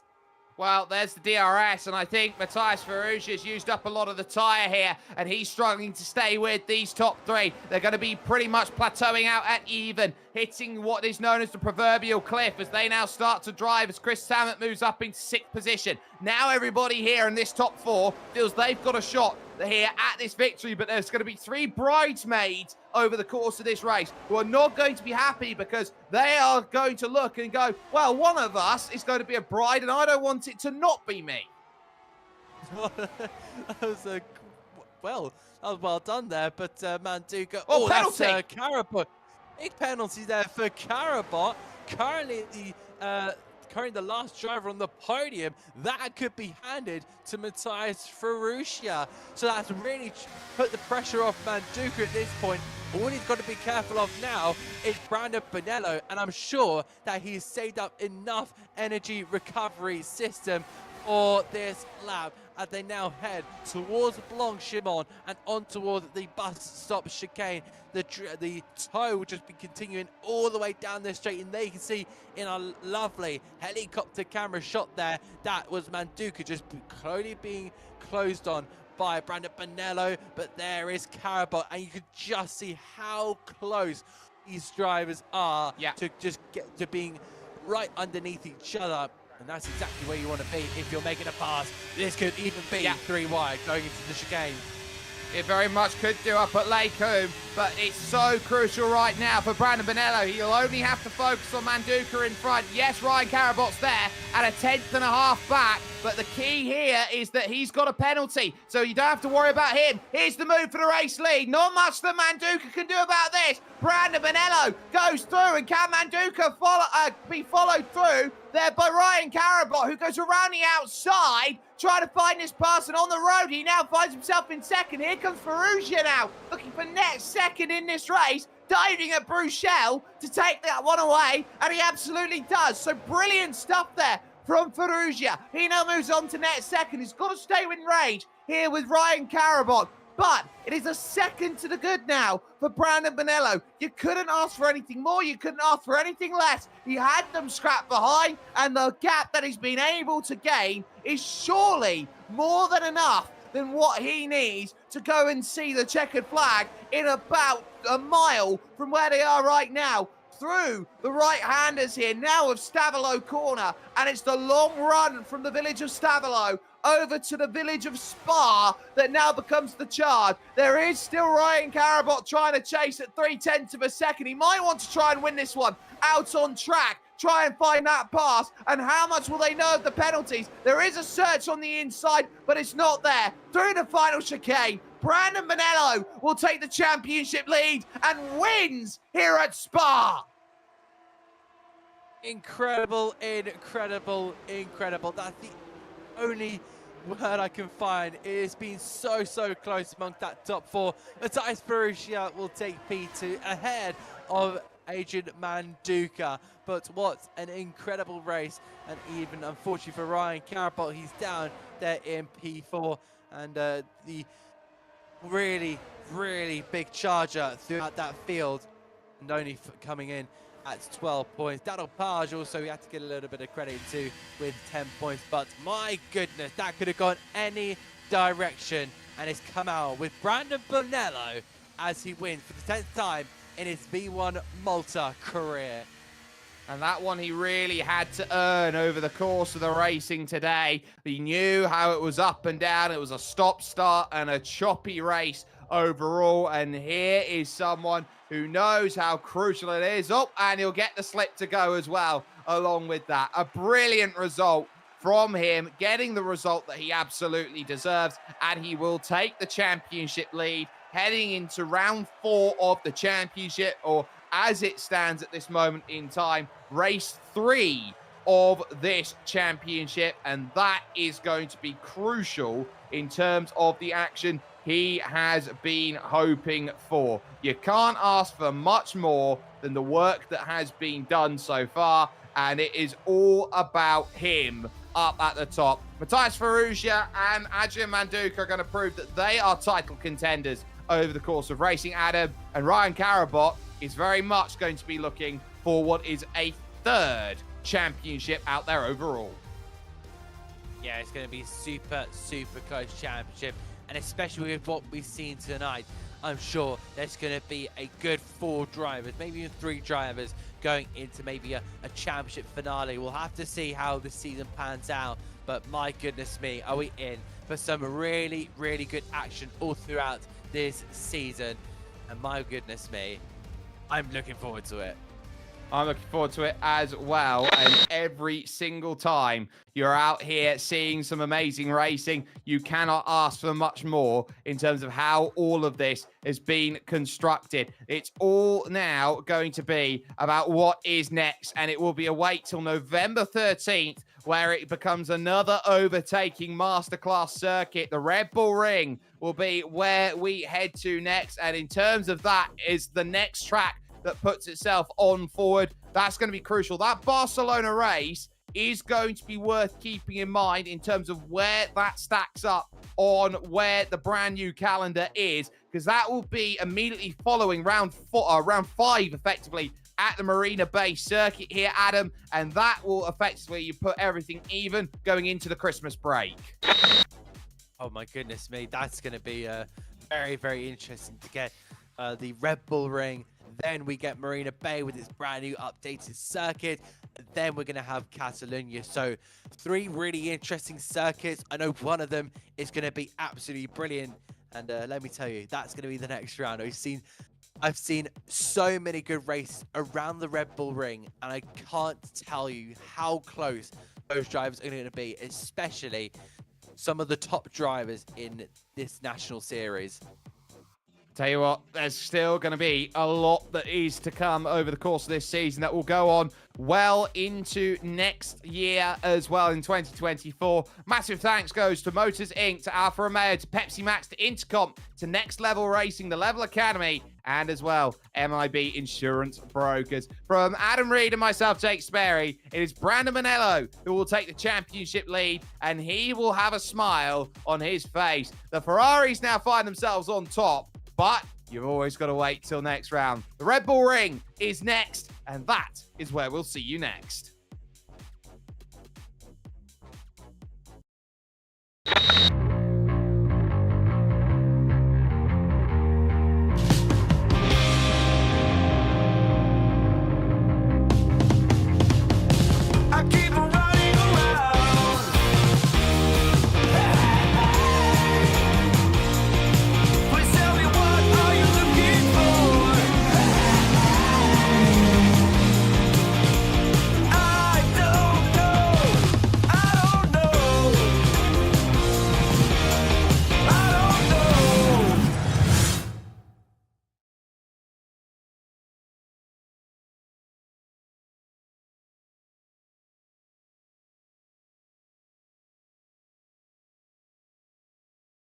Speaker 7: Well, there's the DRS, and I think Matthias Ferrugia's used up a lot of the tyre here, and he's struggling to stay with these top three. They're going to be pretty much plateauing out at even, hitting what is known as the proverbial cliff as they now start to drive as Chris Samet moves up into 6th position. Now everybody here in this top 4 feels they've got a shot here at this victory, but there's going to be 3 bridesmaids over the course of this race who are not going to be happy because they are going to look and go, well, one of us is going to be a bride and I don't want it to not be me.
Speaker 8: That was well done there, but Manduka.
Speaker 7: Oh, penalty!
Speaker 8: That's Carabot. Big penalty there for Carabot. Currently the last driver on the podium. That could be handed to Matthias Ferrugia. So that's really put the pressure off Manduka at this point. All he's got to be careful of now is Brandon Bonello, and I'm sure that he's saved up enough energy recovery system for this lap as they now head towards Blanc-Chimon and on towards the bus stop chicane. The tow will just be continuing all the way down this straight, and they can see in a lovely helicopter camera shot there, that was Manduka just slowly being closed on by Brandon Bonello, but there is Carabot, and you could just see how close these drivers are to just get to being right underneath each other. And that's exactly where you want to be if you're making a pass. This could even be 3 wide going into the chicane.
Speaker 7: It very much could do up at Lake Home, but it's so crucial right now for Brandon Bonello. He'll only have to focus on Manduka in front. Yes, Ryan Carabot's there at a 10th back, but the key here is that he's got a penalty, so you don't have to worry about him. Here's the move for the race lead. Not much that Manduka can do about this. Brandon Bonello goes through, and can Manduka be followed through there by Ryan Carabot, who goes around the outside, trying to find this person on the road. He now finds himself in second. Here comes Ferrugia now, looking for next second in this race, diving at Bruchel to take that one away, and he absolutely does. So brilliant stuff there from Ferrugia. He now moves on to next second. He's got to stay in range here with Ryan Carabot. But it is a second to the good now for Brandon Bonello. You couldn't ask for anything more. You couldn't ask for anything less. He had them scrapped behind, and the gap that he's been able to gain is surely more than enough than what he needs to go and see the checkered flag in about a mile from where they are right now. Through the right-handers here now of Stavelot Corner, and it's the long run from the village of Stavelot over to the village of Spa that now becomes the charge. There is still Ryan Carabot trying to chase at 0.3 seconds. He might want to try and win this one out on track, try and find that pass. And how much will they know of the penalties? There is a search on the inside, but it's not there. Through the final chicane, Brandon Bonello will take the championship lead and wins here at Spa.
Speaker 8: Incredible, incredible, incredible. That's the only word I can find. It has been so close among that top 4. Matthias Ferrugia will take P2 ahead of Adrian Manduka. But what an incredible race, and even unfortunately for Ryan Carabot, he's down there in P4, and the really big charger throughout that field, and only coming in at 12 points. Daniel Page also, we had to get a little bit of credit to with 10 points, but my goodness, that could have gone any direction, and it's come out with Brandon Bonello as he wins for the 10th time in his V1 Malta career.
Speaker 7: And that one he really had to earn over the course of the racing today. He knew how it was up and down. It was a stop-start and a choppy race overall. And here is someone who knows how crucial it is. Oh, and he'll get the slip to go as well along with that. A brilliant result from him, getting the result that he absolutely deserves. And he will take the championship lead heading into round 4 of the championship, or as it stands at this moment in time, race 3 of this championship. And that is going to be crucial in terms of the action he has been hoping for. You can't ask for much more than the work that has been done so far, and it is all about him up at the top. Matthias Ferrugia and Adrian Manduka are going to prove that they are title contenders over the course of racing, Adam, and Ryan Carabot is very much going to be looking for what is a 3rd championship out there overall.
Speaker 8: Yeah, it's going to be super, super close championship. And especially with what we've seen tonight, I'm sure there's going to be a good 4 drivers, maybe even 3 drivers going into maybe a championship finale. We'll have to see how the season pans out. But my goodness me, are we in for some really, really good action all throughout this season. And my goodness me, I'm looking forward to it.
Speaker 7: I'm looking forward to it as well. And every single time you're out here seeing some amazing racing, you cannot ask for much more in terms of how all of this has been constructed. It's all now going to be about what is next. And it will be a wait till November 13th, where it becomes another overtaking masterclass circuit. The Red Bull Ring will be where we head to next. And in terms of that, is the next track that puts itself on forward. That's going to be crucial. That Barcelona race is going to be worth keeping in mind in terms of where that stacks up on where the brand new calendar is, because that will be immediately following round 5, effectively, at the Marina Bay circuit here, Adam, and that will effectively you put everything even going into the Christmas break.
Speaker 8: Oh my goodness me, that's going to be very, very interesting to get the Red Bull Ring. Then we get Marina Bay with its brand new updated circuit. Then we're going to have Catalonia. So 3 really interesting circuits. I know one of them is going to be absolutely brilliant. And let me tell you, that's going to be the next round. I've seen so many good races around the Red Bull Ring. And I can't tell you how close those drivers are going to be, especially some of the top drivers in this national series.
Speaker 7: Tell you what, there's still going to be a lot that is to come over the course of this season that will go on well into next year as well in 2024. Massive thanks goes to Motors Inc., to Alfa Romeo, to Pepsi Max, to Intercomp, to Next Level Racing, the Level Academy, and as well, MIB Insurance Brokers. From Adam Reed and myself, Jake Sperry, it is Brandon Manello who will take the championship lead, and he will have a smile on his face. The Ferraris now find themselves on top, but you've always got to wait till next round. The Red Bull Ring is next, and that is where we'll see you next.